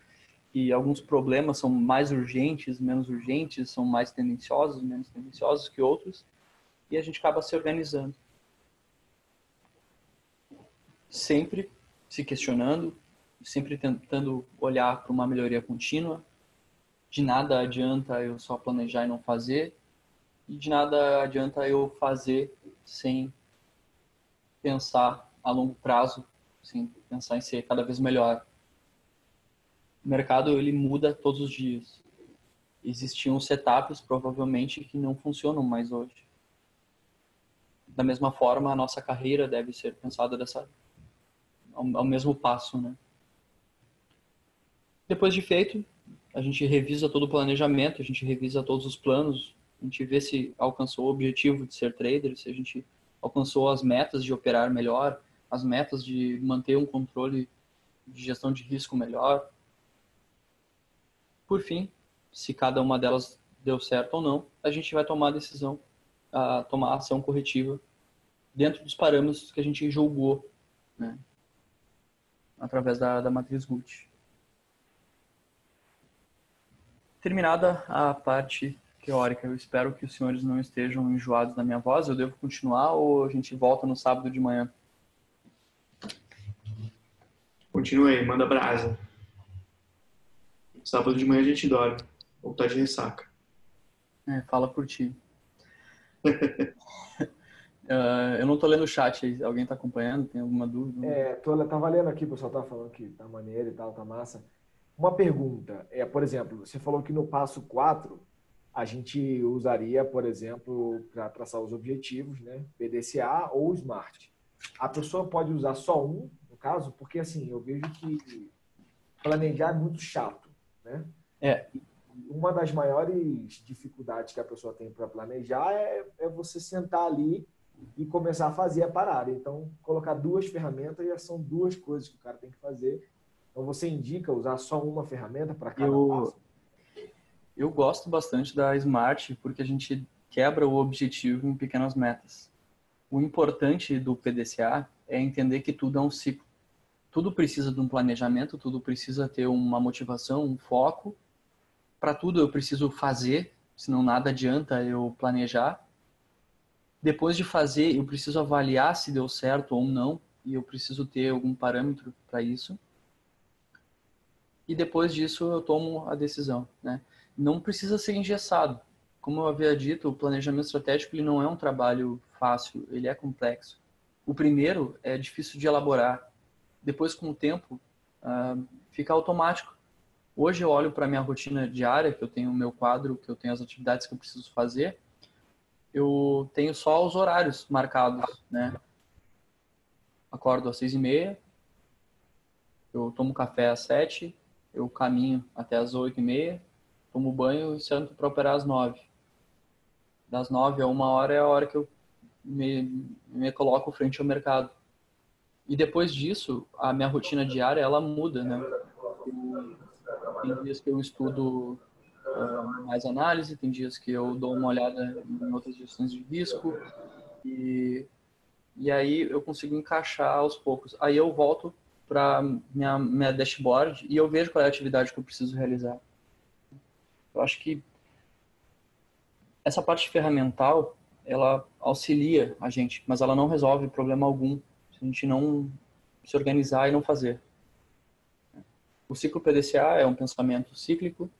que alguns problemas são mais urgentes, menos urgentes, são mais tendenciosos, menos tendenciosos que outros, e a gente acaba se organizando. Sempre se questionando, sempre tentando olhar para uma melhoria contínua. De nada adianta eu só planejar e não fazer, e de nada adianta eu fazer sem pensar a longo prazo, sem pensar em ser cada vez melhor. O mercado ele muda todos os dias. Existiam setups provavelmente que não funcionam mais hoje. Da mesma forma, a nossa carreira deve ser pensada ao mesmo passo, né? Depois de feito, a gente revisa todo o planejamento, a gente revisa todos os planos, a gente vê se alcançou o objetivo de ser trader, se a gente alcançou as metas de operar melhor, as metas de manter um controle de gestão de risco melhor. Por fim, se cada uma delas deu certo ou não, a gente vai tomar a decisão, tomar a ação corretiva dentro dos parâmetros que a gente julgou, né, através da matriz Gucci. Terminada a parte teórica, eu espero que os senhores não estejam enjoados da minha voz. Eu devo continuar ou a gente volta no sábado de manhã? Continua aí, manda brasa. Sábado de manhã a gente dorme. Ou tá de ressaca. Fala por ti. Eu não tô lendo o chat aí. Alguém tá acompanhando? Tem alguma dúvida? Tava lendo aqui, o pessoal tá falando que tá maneiro e tal, tá massa. Uma pergunta, por exemplo, você falou que no passo 4 a gente usaria, por exemplo, para traçar os objetivos, né? PDCA ou SMART. A pessoa pode usar só um, no caso, porque assim, eu vejo que planejar é muito chato, né? Uma das maiores dificuldades que a pessoa tem para planejar é você sentar ali e começar a fazer a parada. Então, colocar duas ferramentas já são duas coisas que o cara tem que fazer. Então, você indica usar só uma ferramenta para cada passo? Eu gosto bastante da Smart porque a gente quebra o objetivo em pequenas metas. O importante do PDCA é entender que tudo é um ciclo. Tudo precisa de um planejamento, tudo precisa ter uma motivação, um foco. Para tudo eu preciso fazer, senão nada adianta eu planejar. Depois de fazer, eu preciso avaliar se deu certo ou não, e eu preciso ter algum parâmetro para isso. E depois disso eu tomo a decisão, né? Não precisa ser engessado. Como eu havia dito, o planejamento estratégico ele não é um trabalho fácil, ele é complexo. O primeiro é difícil de elaborar. Depois, com o tempo, fica automático. Hoje eu olho para a minha rotina diária, que eu tenho o meu quadro, que eu tenho as atividades que eu preciso fazer, eu tenho só os horários marcados, né? Acordo às 6h30, eu tomo café às 7h, eu caminho até às 8h30, tomo banho e sento para operar às 9h. Das 9h a 1h é a hora que eu me coloco frente ao mercado. E depois disso, a minha rotina diária, ela muda, né? Tem dias que eu estudo mais análise, tem dias que eu dou uma olhada em outras gestões de risco e aí eu consigo encaixar aos poucos. Aí eu volto para minha dashboard e eu vejo qual é a atividade que eu preciso realizar. Eu acho que essa parte ferramental, ela auxilia a gente, mas ela não resolve problema algum se a gente não se organizar e não fazer. O ciclo PDCA é um pensamento cíclico,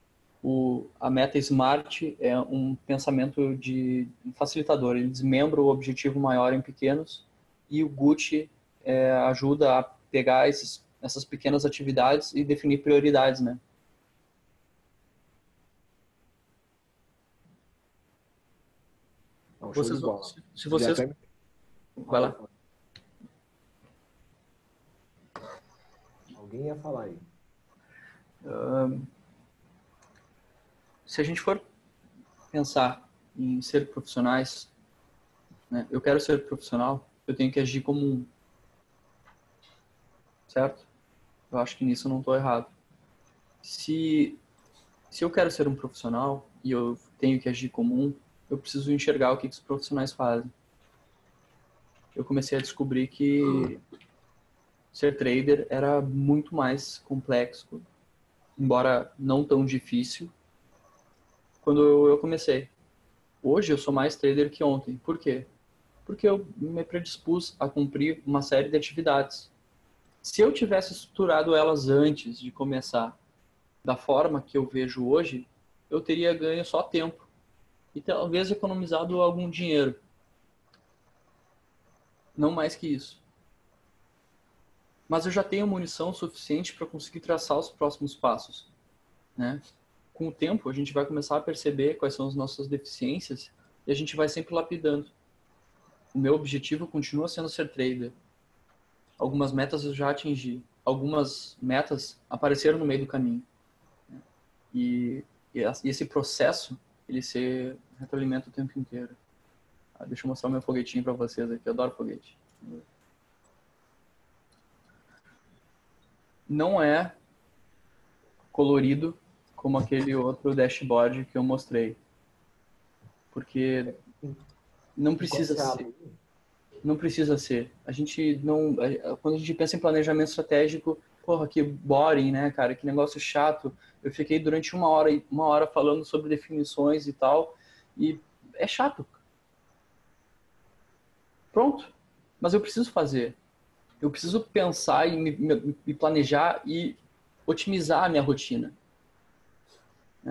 a meta SMART é um pensamento de facilitador, ele desmembra o objetivo maior em pequenos, e o Gucci ajuda a pegar essas pequenas atividades e definir prioridades, né? Não, Vocês, se vocês... Vai lá. Alguém ia falar aí. Se a gente for pensar em ser profissionais, né? Eu quero ser profissional, eu tenho que agir como um. Certo? Eu acho que nisso eu não estou errado. Se eu quero ser um profissional e eu tenho que agir como um, eu preciso enxergar o que os profissionais fazem. Eu comecei a descobrir que ser trader era muito mais complexo, embora não tão difícil, quando eu comecei. Hoje eu sou mais trader que ontem. Por quê? Porque eu me predispus a cumprir uma série de atividades. Se eu tivesse estruturado elas antes de começar da forma que eu vejo hoje, eu teria ganho só tempo e talvez economizado algum dinheiro. Não mais que isso. Mas eu já tenho munição suficiente para conseguir traçar os próximos passos, né? Com o tempo, a gente vai começar a perceber quais são as nossas deficiências e a gente vai sempre lapidando. O meu objetivo continua sendo ser trader. Algumas metas eu já atingi. Algumas metas apareceram no meio do caminho. E esse processo, ele se retroalimenta o tempo inteiro. Deixa eu mostrar o meu foguetinho para vocês aqui. Eu adoro foguete. não é colorido como aquele outro dashboard que eu mostrei. Porque não precisa ser. Não precisa ser. A gente não... Quando a gente pensa em planejamento estratégico, porra, que boring, né, cara? Que negócio chato. Eu fiquei durante uma hora falando sobre definições e tal, e é chato. Pronto. Mas eu preciso fazer. Eu preciso pensar e me planejar e otimizar a minha rotina.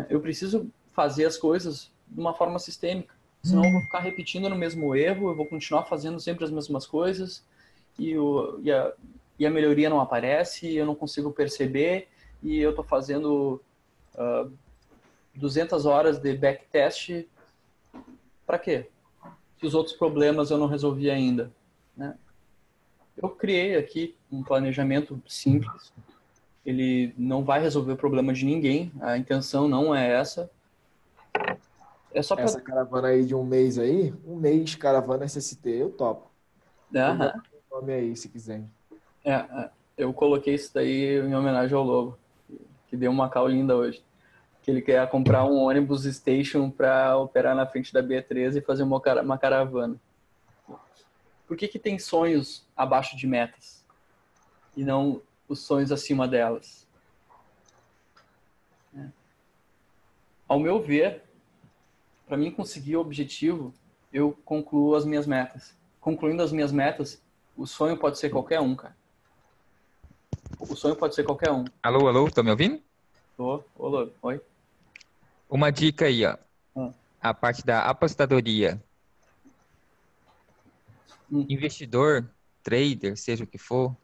Eu preciso fazer as coisas de uma forma sistêmica. Senão eu vou ficar repetindo no mesmo erro, eu vou continuar fazendo sempre as mesmas coisas e a melhoria não aparece, eu não consigo perceber e eu estou fazendo 200 horas de backtest para quê? Se os outros problemas eu não resolvi ainda. Né? Eu criei aqui um planejamento simples. Ele não vai resolver o problema de ninguém. A intenção não é essa. É só pra... Essa caravana aí de um mês aí, um mês caravana SST, eu topo. Aham. O nome aí, se quiser. Eu coloquei isso daí em homenagem ao Lobo, que deu uma call linda hoje. Que ele quer comprar um ônibus station para operar na frente da B13 e fazer uma caravana. Por que tem sonhos abaixo de metas e não os sonhos acima delas? Ao meu ver, para mim conseguir o objetivo, eu concluo as minhas metas. Concluindo as minhas metas, o sonho pode ser qualquer um, cara. O sonho pode ser qualquer um. Alô, alô, tá me ouvindo? Ô, Lobo, oi. Uma dica aí, ó. A parte da apostadoria. Investidor, trader, seja o que for,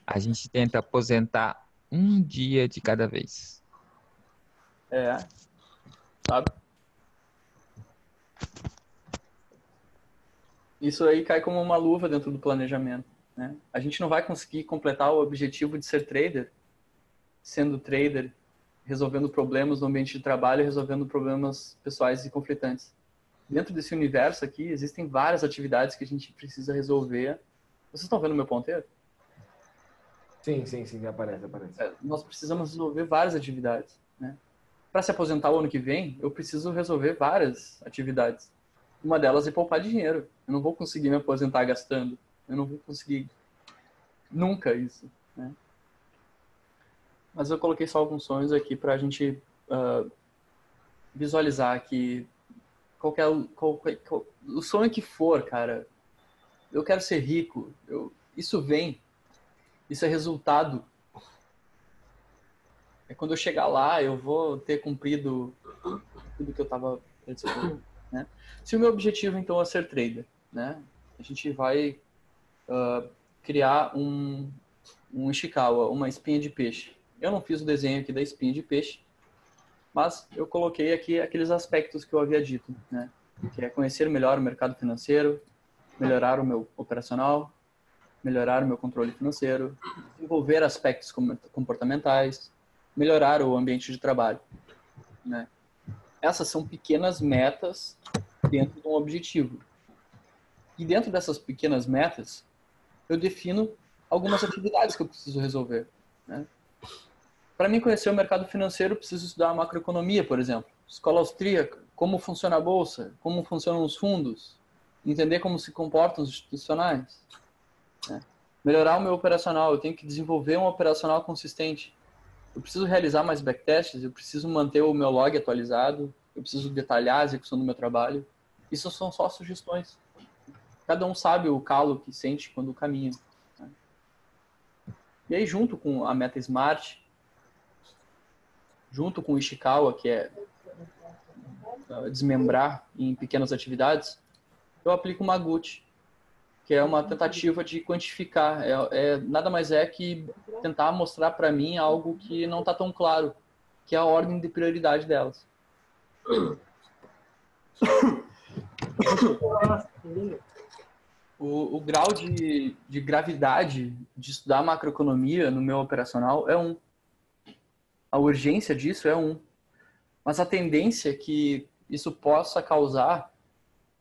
a gente tenta aposentar um dia de cada vez. Sabe? Isso aí cai como uma luva dentro do planejamento. Né? A gente não vai conseguir completar o objetivo de ser trader, sendo trader, resolvendo problemas no ambiente de trabalho, resolvendo problemas pessoais e conflitantes. Dentro desse universo aqui, existem várias atividades que a gente precisa resolver. Vocês estão vendo o meu ponteiro? Sim, aparece. Nós precisamos resolver várias atividades. Né? Para se aposentar o ano que vem, eu preciso resolver várias atividades. Uma delas é poupar dinheiro. Eu não vou conseguir me aposentar gastando. Eu não vou conseguir nunca isso. Né? Mas eu coloquei só alguns sonhos aqui para a gente visualizar que o sonho que for, cara, eu quero ser rico, isso vem, isso é resultado. É quando eu chegar lá, eu vou ter cumprido tudo que eu estava pensando. Né? Se o meu objetivo, então, é ser trader, né? A gente vai criar um Ishikawa, uma espinha de peixe. Eu não fiz o desenho aqui da espinha de peixe, mas eu coloquei aqui aqueles aspectos que eu havia dito, né? Que é conhecer melhor o mercado financeiro, melhorar o meu operacional, melhorar o meu controle financeiro, desenvolver aspectos comportamentais, melhorar o ambiente de trabalho. Né? Essas são pequenas metas dentro de um objetivo. E dentro dessas pequenas metas, eu defino algumas atividades que eu preciso resolver. Né? Para mim conhecer o mercado financeiro, eu preciso estudar a macroeconomia, por exemplo. Escola austríaca, como funciona a bolsa, como funcionam os fundos, entender como se comportam os institucionais. Né? Melhorar o meu operacional, eu tenho que desenvolver um operacional consistente. Eu preciso realizar mais backtests, eu preciso manter o meu log atualizado, eu preciso detalhar a execução do meu trabalho. Isso são só sugestões. Cada um sabe o calo que sente quando caminha. Né? E aí, junto com a meta SMART, junto com o Ishikawa, que é desmembrar em pequenas atividades, eu aplico o Maguchi, que é uma tentativa de quantificar. Nada mais é que tentar mostrar para mim algo que não está tão claro, que é a ordem de prioridade delas. O grau de gravidade de estudar macroeconomia no meu operacional é 1. A urgência disso é 1. Mas a tendência que isso possa causar,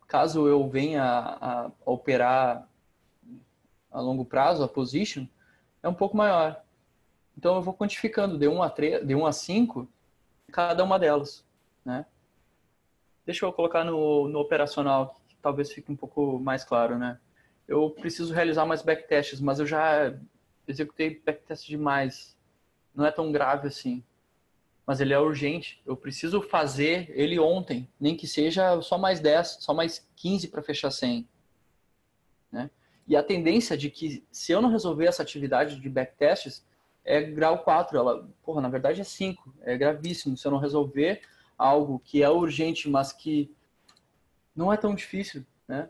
caso eu venha a operar a longo prazo, a position, é um pouco maior. Então eu vou quantificando de 1 a 3, de 1 a 5 cada uma delas, né? Deixa eu colocar no operacional, que talvez fique um pouco mais claro, né? Eu preciso realizar mais backtests, mas eu já executei backtest demais. Não é tão grave assim. Mas ele é urgente. Eu preciso fazer ele ontem, nem que seja só mais 10, só mais 15 para fechar 100. Né? E a tendência de que, se eu não resolver essa atividade de backtests, é grau 4. Ela, porra, na verdade é 5. É gravíssimo se eu não resolver algo que é urgente, mas que não é tão difícil, né?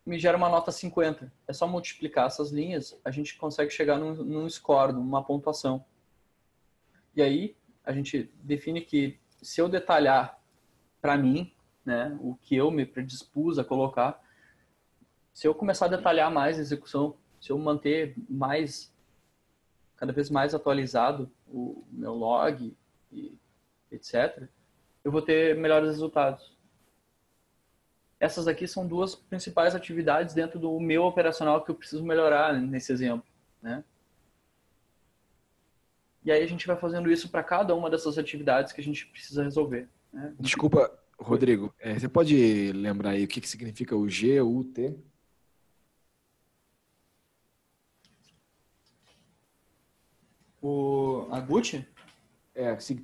Me gera uma nota 50. É só multiplicar essas linhas, a gente consegue chegar num score, numa pontuação. E aí, a gente define que, se eu detalhar para mim, né, o que eu me predispus a colocar, se eu começar a detalhar mais a execução, se eu manter cada vez mais atualizado o meu log, e etc., eu vou ter melhores resultados. Essas aqui são duas principais atividades dentro do meu operacional que eu preciso melhorar nesse exemplo, né? E aí a gente vai fazendo isso para cada uma dessas atividades que a gente precisa resolver, né? Desculpa, Rodrigo, você pode lembrar aí o que significa o GUT? A GUT?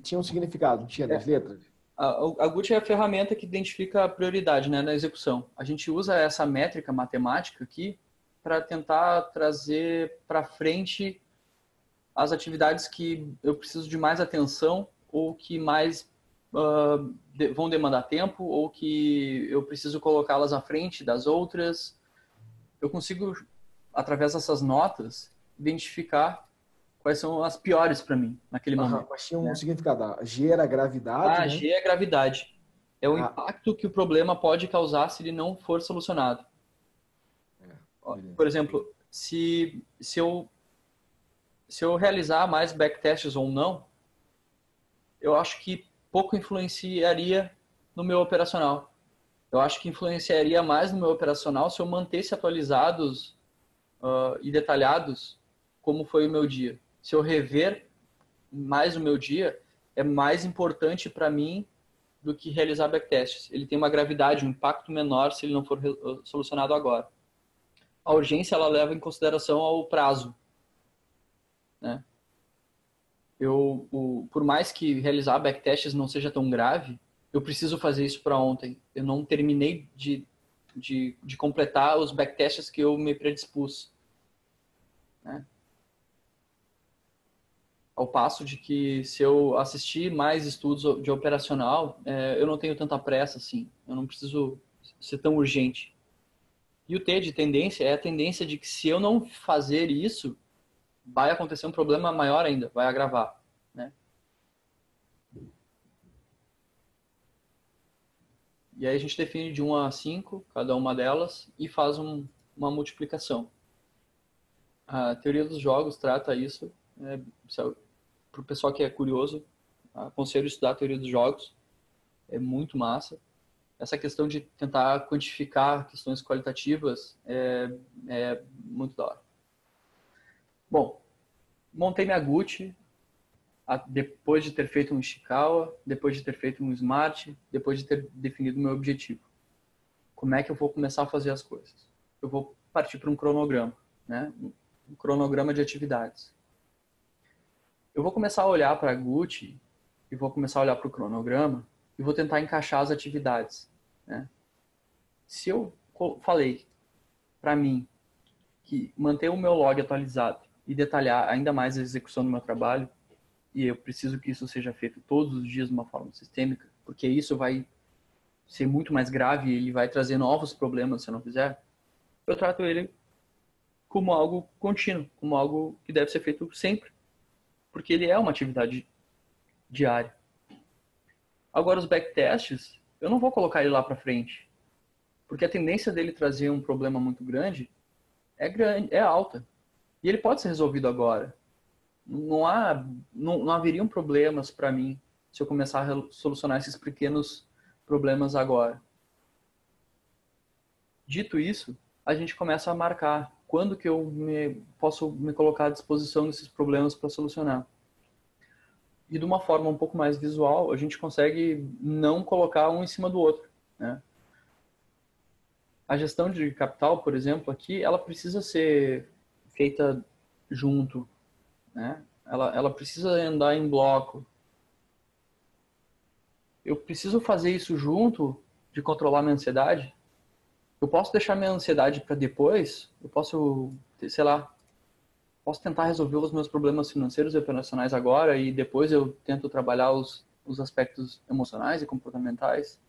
Tinha um significado, não tinha nas letras? A GUT é a ferramenta que identifica a prioridade, né, na execução. A gente usa essa métrica matemática aqui para tentar trazer para frente as atividades que eu preciso de mais atenção ou que mais vão demandar tempo ou que eu preciso colocá-las à frente das outras. Eu consigo, através dessas notas, identificar quais são as piores para mim naquele momento. Mas tinha um significado. G era gravidade, né? G é gravidade. É o impacto que o problema pode causar se ele não for solucionado. Por exemplo, se eu realizar mais backtests ou não, eu acho que pouco influenciaria no meu operacional. Eu acho que influenciaria mais no meu operacional se eu mantesse atualizados e detalhados como foi o meu dia. Se eu rever mais o meu dia, é mais importante para mim do que realizar backtests. Ele tem uma gravidade, um impacto menor se ele não for solucionado agora. A urgência, ela leva em consideração ao prazo, né? Por mais que realizar backtests não seja tão grave, eu preciso fazer isso para ontem. Eu não terminei de completar os backtests que eu me predispus, né? Ao passo de que, se eu assistir mais estudos de operacional, eu não tenho tanta pressa assim. Eu não preciso ser tão urgente. E o T de tendência é a tendência de que, se eu não fazer isso, vai acontecer um problema maior ainda, vai agravar, né? E aí a gente define de 1 a 5, cada uma delas, e faz uma multiplicação. A teoria dos jogos trata isso. Para o pessoal que é curioso, aconselho estudar a teoria dos jogos. É muito massa. Essa questão de tentar quantificar questões qualitativas é muito da hora. Bom, montei minha GUT depois de ter feito um Ishikawa, depois de ter feito um SMART, depois de ter definido o meu objetivo. Como é que eu vou começar a fazer as coisas? Eu vou partir para um cronograma, né? Um cronograma de atividades. Eu vou começar a olhar para a GUT e vou começar a olhar para o cronograma e vou tentar encaixar as atividades, né? Se eu falei para mim que manter o meu log atualizado e detalhar ainda mais a execução do meu trabalho, e eu preciso que isso seja feito todos os dias de uma forma sistêmica, porque isso vai ser muito mais grave e ele vai trazer novos problemas se eu não fizer, eu trato ele como algo contínuo, como algo que deve ser feito sempre, porque ele é uma atividade diária. Agora, os backtests, eu não vou colocar ele lá para frente, porque a tendência dele trazer um problema muito grande, é alta. E ele pode ser resolvido agora. Não haveriam problemas para mim se eu começar a solucionar esses pequenos problemas agora. Dito isso, a gente começa a marcar quando que eu posso me colocar à disposição desses problemas para solucionar. E de uma forma um pouco mais visual, a gente consegue não colocar um em cima do outro, né? A gestão de capital, por exemplo, aqui, ela precisa ser feita junto, né? Ela precisa andar em bloco. Eu preciso fazer isso junto de controlar minha ansiedade. Eu posso deixar minha ansiedade para depois, eu posso, sei lá, posso tentar resolver os meus problemas financeiros e operacionais agora e depois eu tento trabalhar os aspectos emocionais e comportamentais.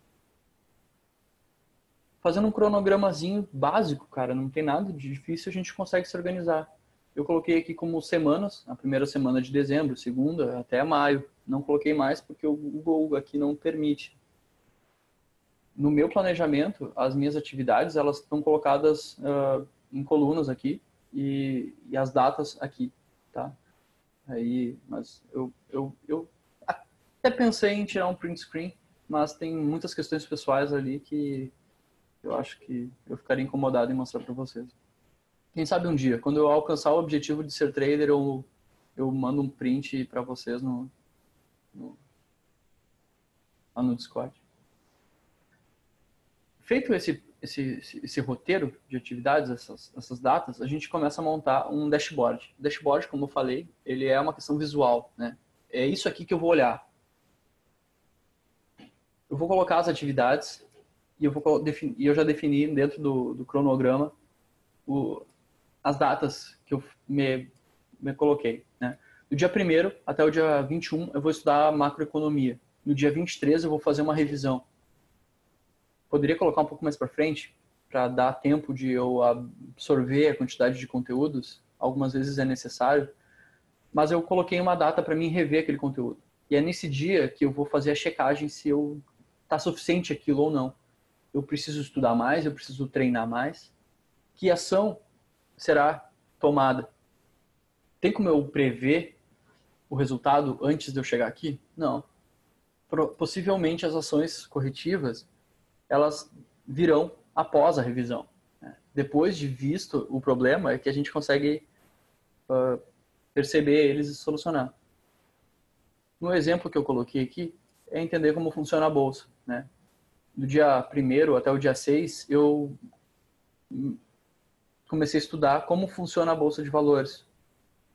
Fazendo um cronogramazinho básico, cara, não tem nada de difícil, a gente consegue se organizar. Eu coloquei aqui como semanas, a primeira semana de dezembro, segunda até maio. Não coloquei mais porque o Google aqui não permite. No meu planejamento, as minhas atividades, elas estão colocadas em colunas aqui e as datas aqui, tá? Aí, mas eu até pensei em tirar um print screen, mas tem muitas questões pessoais ali que eu acho que eu ficaria incomodado em mostrar para vocês. Quem sabe um dia, quando eu alcançar o objetivo de ser trader, eu mando um print para vocês lá no Discord. Feito esse roteiro de atividades, essas datas, a gente começa a montar um dashboard. O dashboard, como eu falei, ele é uma questão visual, né? É isso aqui que eu vou olhar. Eu vou colocar as atividades e eu já defini dentro do cronograma as datas que eu me coloquei, né? Do dia 1º até o dia 21 eu vou estudar macroeconomia. No dia 23 eu vou fazer uma revisão. Poderia colocar um pouco mais para frente, para dar tempo de eu absorver a quantidade de conteúdos. Algumas vezes é necessário. Mas eu coloquei uma data para mim rever aquele conteúdo. E é nesse dia que eu vou fazer a checagem se tá suficiente aquilo ou não. Eu preciso estudar mais, eu preciso treinar mais. Que ação será tomada? Tem como eu prever o resultado antes de eu chegar aqui? Não. Possivelmente as ações corretivas elas virão após a revisão. Depois de visto o problema, é que a gente consegue perceber eles e solucionar. No exemplo que eu coloquei aqui, é entender como funciona a bolsa, né? Do dia 1º até o dia 6, eu comecei a estudar como funciona a bolsa de valores.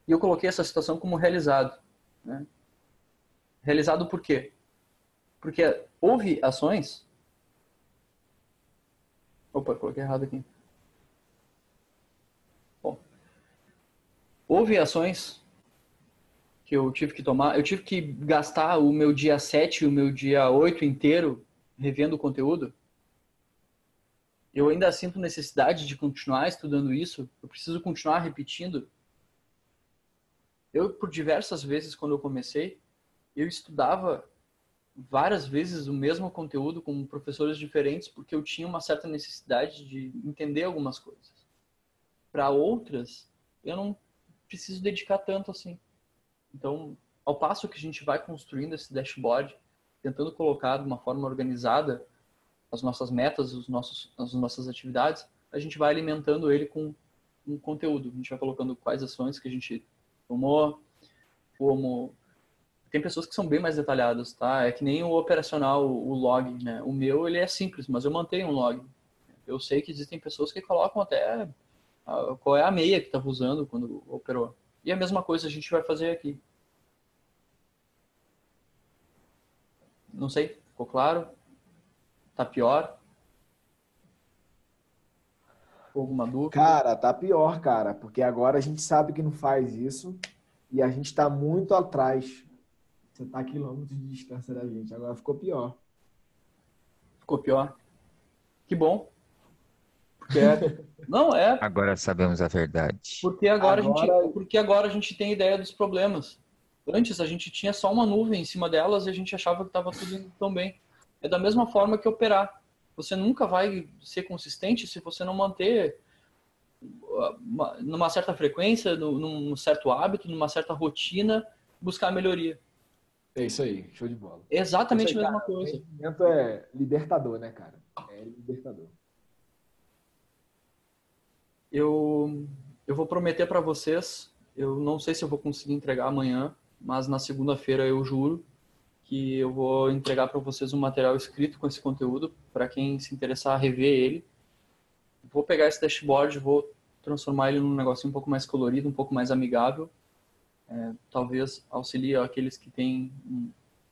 E eu coloquei essa situação como realizado, né? Realizado por quê? Porque houve ações... Opa, coloquei errado aqui. Bom, houve ações que eu tive que tomar. Eu tive que gastar o meu dia 7 e o meu dia 8 inteiro revendo o conteúdo. Eu ainda sinto necessidade de continuar estudando isso. Eu preciso continuar repetindo. Eu, por diversas vezes, quando eu comecei, eu estudava várias vezes o mesmo conteúdo com professores diferentes porque eu tinha uma certa necessidade de entender algumas coisas. Para outras, eu não preciso dedicar tanto assim. Então, ao passo que a gente vai construindo esse dashboard, tentando colocar de uma forma organizada as nossas metas, as nossas atividades, a gente vai alimentando ele com um conteúdo. A gente vai colocando quais ações que a gente tomou, como... Tem pessoas que são bem mais detalhadas, tá? É que nem o operacional, o log, né? O meu, ele é simples, mas eu mantenho um log. Eu sei que existem pessoas que colocam até qual é a meia que estava usando quando operou. E a mesma coisa a gente vai fazer aqui. Não sei, ficou claro? Tá pior? Ficou alguma dúvida? Cara, tá pior, cara, porque agora a gente sabe que não faz isso e a gente tá muito atrás. Você tá a quilômetros de distância da gente, agora ficou pior. Ficou pior? Que bom. Porque não é, Agora sabemos a verdade. porque agora a gente tem ideia dos problemas. Antes a gente tinha só uma nuvem em cima delas e a gente achava que estava tudo indo tão bem. É da mesma forma que operar. Você nunca vai ser consistente se você não manter numa certa frequência, num certo hábito, numa certa rotina, buscar melhoria. É isso aí, show de bola. É exatamente Isso aí, a mesma cara, coisa. O conhecimento é libertador, né, cara? É libertador. Eu Eu vou prometer para vocês, eu não sei se eu vou conseguir entregar amanhã, mas na segunda-feira eu juro que eu vou entregar para vocês um material escrito com esse conteúdo, para quem se interessar a rever ele. Vou pegar esse dashboard, vou transformar ele num negócio um pouco mais colorido, um pouco mais amigável. Talvez auxilie aqueles que têm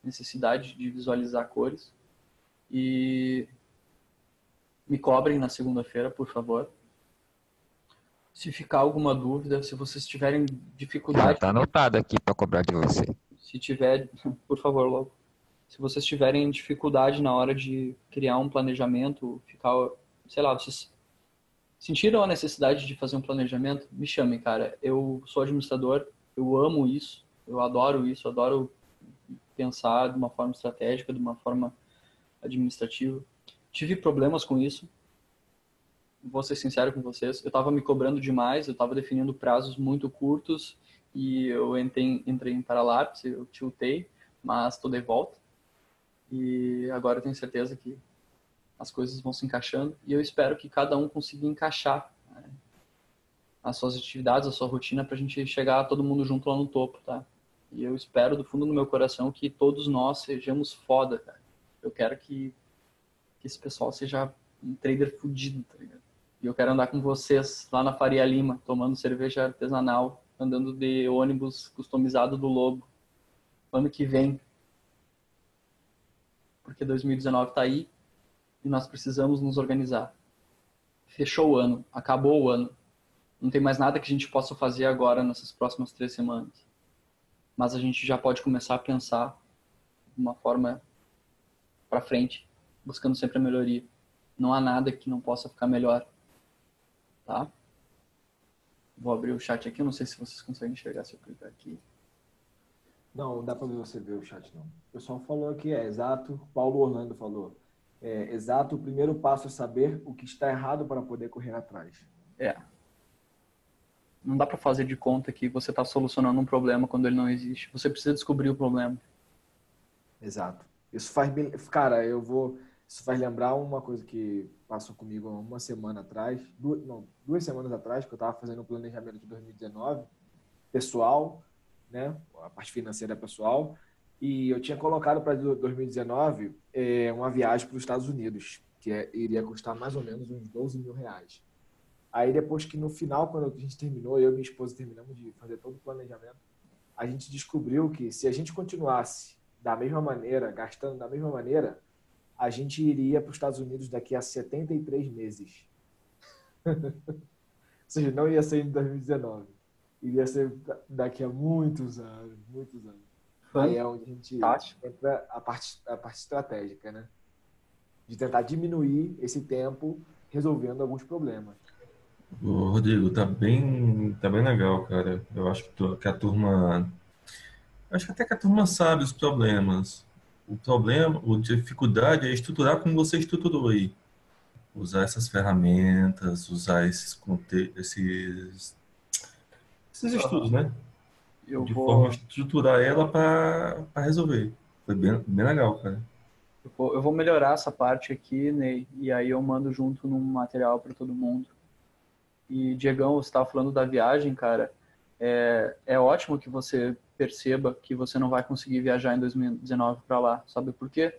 necessidade de visualizar cores. E me cobrem na segunda-feira, por favor. Se ficar alguma dúvida, se vocês tiverem Já dificuldade... tá anotado aqui para cobrar de você. Se tiver, por favor, logo. Se vocês tiverem dificuldade na hora de criar um planejamento, ficar, sei lá, vocês sentiram a necessidade de fazer um planejamento, me chamem, cara. Eu sou administrador, eu amo isso, eu adoro pensar de uma forma estratégica, de uma forma administrativa. Tive problemas com isso, vou ser sincero com vocês. Eu estava me cobrando demais, eu estava definindo prazos muito curtos e eu entrei em paralapse, eu tiltei, mas estou de volta. E agora eu tenho certeza que as coisas vão se encaixando e eu espero que cada um consiga encaixar, né, as suas atividades, a sua rotina, para a gente chegar todo mundo junto lá no topo, tá? E eu espero do fundo do meu coração que todos nós sejamos foda, cara. Eu quero que esse pessoal seja um trader fudido, tá ligado? E eu quero andar com vocês lá na Faria Lima, tomando cerveja artesanal, andando de ônibus customizado do Lobo. Ano que vem. Porque 2019 tá aí e nós precisamos nos organizar. Fechou o ano, acabou o ano. Não tem mais nada que a gente possa fazer agora nessas próximas 3 semanas. Mas a gente já pode começar a pensar de uma forma para frente, buscando sempre a melhoria. Não há nada que não possa ficar melhor. Tá? Vou abrir o chat aqui, eu não sei se vocês conseguem enxergar se eu clicar aqui. Não dá para você ver o chat, não. O pessoal falou que é exato, Paulo Orlando falou, exato, o primeiro passo é saber o que está errado para poder correr atrás. Não dá para fazer de conta que você está solucionando um problema quando ele não existe. Você precisa descobrir o problema. Exato. Isso faz, cara, isso faz lembrar uma coisa que passou comigo uma semana atrás, 2 semanas atrás, que eu estava fazendo um planejamento de 2019, pessoal, né? A parte financeira pessoal, e eu tinha colocado para 2019 uma viagem para os Estados Unidos, que iria custar mais ou menos uns 12 mil reais. Aí depois que no final, quando a gente terminou, eu e minha esposa terminamos de fazer todo o planejamento, a gente descobriu que se a gente continuasse da mesma maneira, gastando da mesma maneira, a gente iria para os Estados Unidos daqui a 73 meses. Ou seja, não ia ser em 2019. Iria ser daqui a muitos anos, muitos anos. Aí é onde a gente entra a parte estratégica, né? De tentar diminuir esse tempo resolvendo alguns problemas. Ô, Rodrigo, tá bem legal, cara. Eu acho que a turma, acho que até que a turma sabe os problemas. O problema, a dificuldade é estruturar como você estruturou aí. Usar essas ferramentas, usar esses estudos, né? De forma a estruturar ela para resolver. Foi bem legal, cara. Eu vou melhorar essa parte aqui, Ney, e aí eu mando junto num material para todo mundo. E, Diegão, você estava falando da viagem, cara. É ótimo que você perceba que você não vai conseguir viajar em 2019 para lá. Sabe por quê?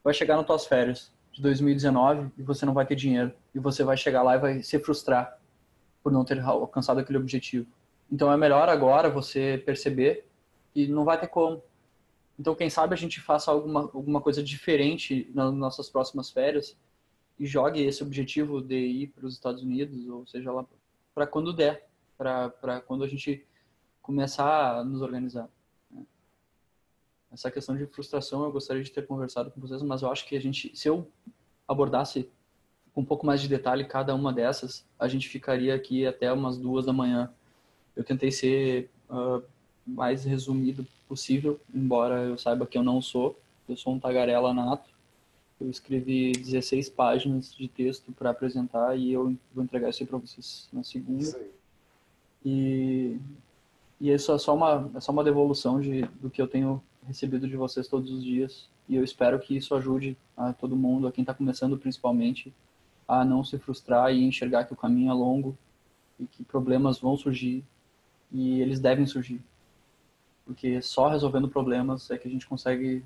Vai chegar nas tuas férias de 2019 e você não vai ter dinheiro. E você vai chegar lá e vai se frustrar por não ter alcançado aquele objetivo. Então é melhor agora você perceber que não vai ter como. Então quem sabe a gente faça alguma coisa diferente nas nossas próximas férias e jogue esse objetivo de ir para os Estados Unidos, ou seja lá, para quando der, para quando a gente começar a nos organizar. Né? Essa questão de frustração eu gostaria de ter conversado com vocês, mas eu acho que se eu abordasse com um pouco mais de detalhe cada uma dessas, a gente ficaria aqui até umas 2 da manhã. Eu tentei ser mais resumido possível, embora eu saiba que eu não sou. Eu sou um tagarela nato. Eu escrevi 16 páginas de texto para apresentar e eu vou entregar isso aí para vocês na segunda. Isso aí. E isso é só uma devolução do que eu tenho recebido de vocês todos os dias. E eu espero que isso ajude a todo mundo, a quem está começando principalmente, a não se frustrar e enxergar que o caminho é longo e que problemas vão surgir e eles devem surgir. Porque só resolvendo problemas é que a gente consegue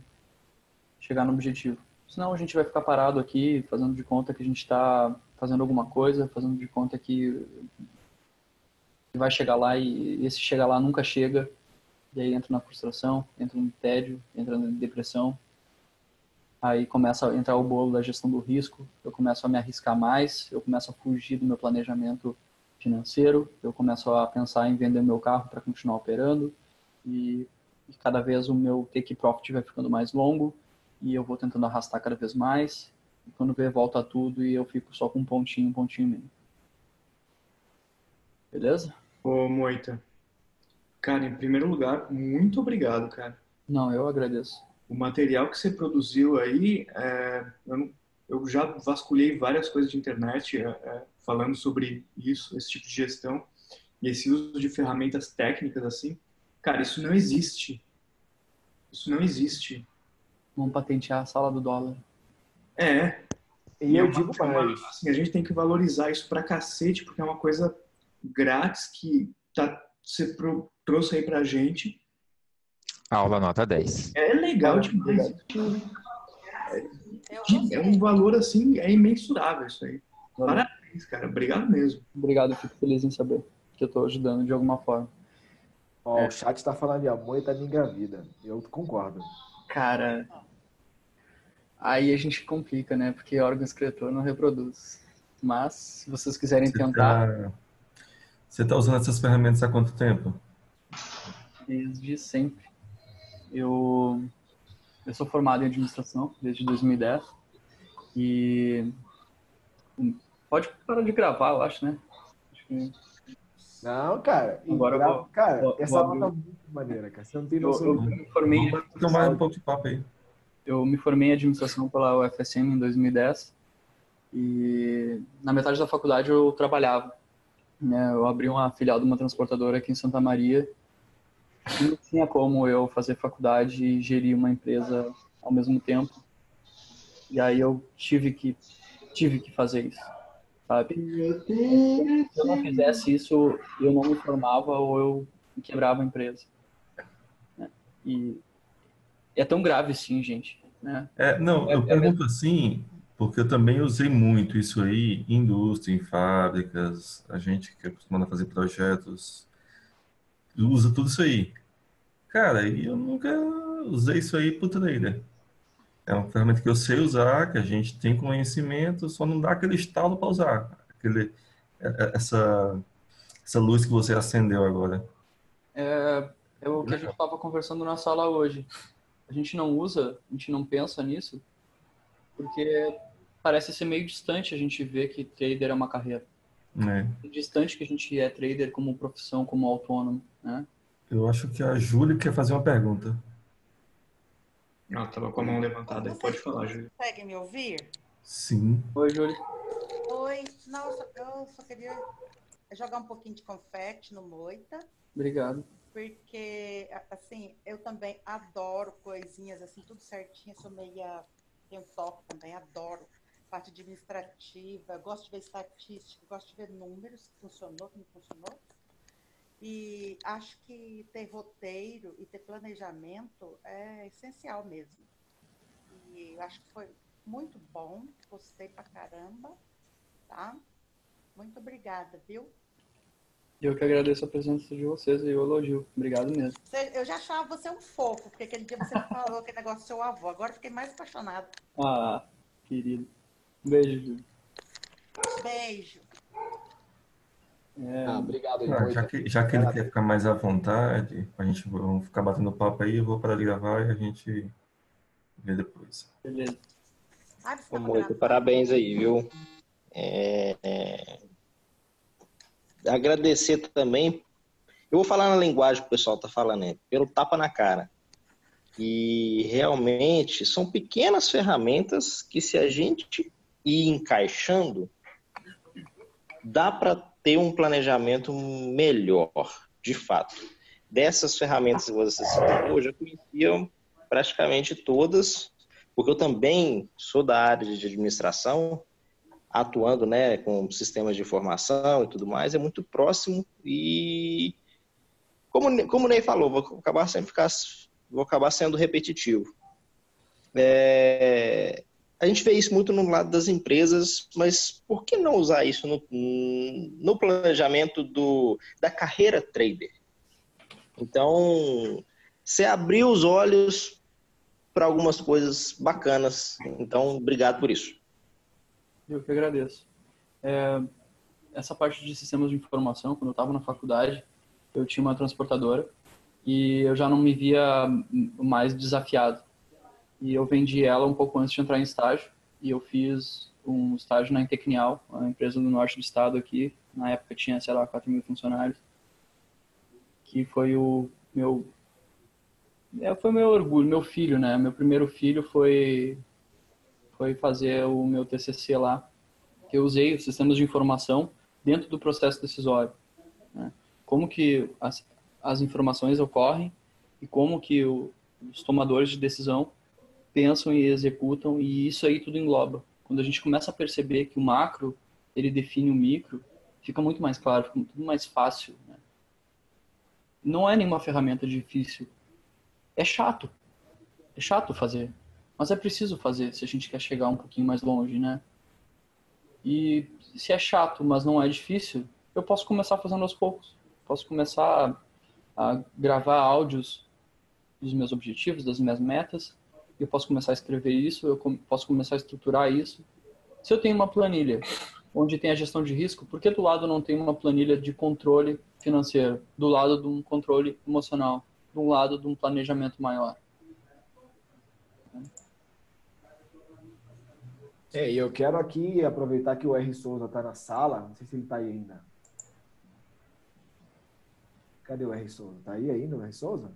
chegar no objetivo. Senão a gente vai ficar parado aqui, fazendo de conta que a gente está fazendo alguma coisa, fazendo de conta que vai chegar lá e esse chegar lá nunca chega. E aí entra na frustração, entra no tédio, entra na depressão. Aí começa a entrar o bolo da gestão do risco, eu começo a me arriscar mais, eu começo a fugir do meu planejamento financeiro, eu começo a pensar em vender meu carro para continuar operando e cada vez o meu take profit vai ficando mais longo e eu vou tentando arrastar cada vez mais e quando vê volta tudo e eu fico só com um pontinho mesmo. Beleza? Ô, Moita. Cara, em primeiro lugar, muito obrigado, cara. Não, eu agradeço. O material que você produziu aí, eu já vasculhei várias coisas de internet falando sobre isso, esse tipo de gestão e esse uso de ferramentas técnicas assim. Cara, isso não existe. Isso não existe. Vamos patentear a sala do dólar. E eu digo mais. Assim, a gente tem que valorizar isso pra cacete, porque é uma coisa grátis que você trouxe aí pra gente. Aula nota 10. É legal demais. É um valor assim, é imensurável isso aí. Parabéns, cara. Obrigado mesmo. Obrigado, eu fico feliz em saber que eu estou ajudando de alguma forma. Ó, o chat tá falando de amor e tá me engravida. Eu concordo. Cara, aí a gente complica, né? Porque órgão excretor não reproduz. Mas, se vocês quiserem tentar, Você tá usando essas ferramentas há quanto tempo? desde sempre. Eu sou formado em administração desde 2010 e pode parar de gravar, eu acho, né? Acho que Não, cara. Agora eu vou- Cara, vou essa aula abrir. tá muito maneira, cara. Você não tem eu noção. me formei, Vamos tomar um pouco de papo aí. eu me formei em administração pela UFSM em 2010 e na metade da faculdade eu trabalhava, né? Eu abri uma filial de uma transportadora aqui em Santa Maria. Não tinha como eu fazer faculdade e gerir uma empresa ao mesmo tempo. E aí eu tive que fazer isso, sabe? Se eu não fizesse isso, eu não me formava ou eu quebrava a empresa, né? E é tão grave assim, gente, né? Não, eu pergunto assim, porque eu também usei muito isso aí em indústria, em fábricas, a gente que é acostumado a fazer projetos, usa tudo isso aí. Cara, e eu nunca usei isso aí pro trader. É uma ferramenta que eu sei usar, que a gente tem conhecimento, só não dá aquele estalo para usar. Essa luz que você acendeu agora. É o que a gente estava conversando na sala hoje. A gente não usa, a gente não pensa nisso, porque parece ser meio distante a gente ver que trader é uma carreira. Né? É distante que a gente é trader como profissão, como autônomo, né? Eu acho que a Júlia quer fazer uma pergunta. Ela tava com a mão levantada. Pode falar, Júlia. Consegue me ouvir? Sim. Oi, Júlia. Oi. Nossa, eu só queria jogar um pouquinho de confete no Moita, Obrigado. porque, assim, eu também adoro coisinhas, assim, tudo certinho, sou meia... Tenho toque também, adoro. Parte administrativa, gosto de ver estatística, gosto de ver números, que funcionou, que não funcionou. E acho que ter roteiro e ter planejamento é essencial mesmo. E eu acho que foi muito bom, gostei pra caramba, tá? Muito obrigada, viu? Eu que agradeço a presença de vocês e o elogio. Obrigado mesmo. Eu já achava você um fofo, porque aquele dia você falou aquele negócio do seu avô. Agora eu fiquei mais apaixonada. Ah, querido. Um beijo, Júlia. Beijo. Obrigado aí, Ah, Moita. já que ele quer ficar mais à vontade, a gente vai ficar batendo papo aí, eu vou parar de gravar e a gente vê depois. Beleza. Ah, você Ô, tava Moita, gravando? parabéns aí, viu? Agradecer também. Eu vou falar na linguagem que o pessoal tá falando, né? Pelo tapa na cara. E realmente são pequenas ferramentas que, se a gente ir encaixando, dá para ter um planejamento melhor, de fato. Dessas ferramentas que você citou, eu já conhecia praticamente todas, porque eu também sou da área de administração atuando, né, com sistemas de informação e tudo mais, é muito próximo e, como o Ney falou, vou acabar sendo repetitivo. A gente vê isso muito no lado das empresas, mas por que não usar isso no planejamento da carreira trader? Então, você abriu os olhos para algumas coisas bacanas. Então, obrigado por isso. Eu que agradeço. Essa parte de sistemas de informação, quando eu estava na faculdade, eu tinha uma transportadora e eu já não me via mais desafiado. E eu vendi ela um pouco antes de entrar em estágio, e eu fiz um estágio na Intecnial, uma empresa do norte do estado aqui. Na época tinha, sei lá, 4.000 funcionários, que foi o meu orgulho, meu filho, né? Meu primeiro filho foi fazer o meu TCC lá, que eu usei os sistemas de informação dentro do processo decisório, né? Como que as informações ocorrem e como que os tomadores de decisão pensam e executam, e isso aí tudo engloba. Quando a gente começa a perceber que o macro, ele define o micro, fica muito mais claro, fica tudo mais fácil, né? Não é nenhuma ferramenta difícil. É chato fazer, mas é preciso fazer se a gente quer chegar um pouquinho mais longe, né? E se é chato, mas não é difícil, eu posso começar fazendo aos poucos. Posso começar a gravar áudios dos meus objetivos, das minhas metas. Eu posso começar a escrever isso, eu posso começar a estruturar isso. Se eu tenho uma planilha onde tem a gestão de risco, por que do lado não tem uma planilha de controle financeiro? Do lado de um controle emocional? Do lado de um planejamento maior? E eu quero aqui aproveitar que o R. Souza está na sala. Não sei se ele está aí ainda. Cadê o R. Souza? Está aí ainda o R. Souza?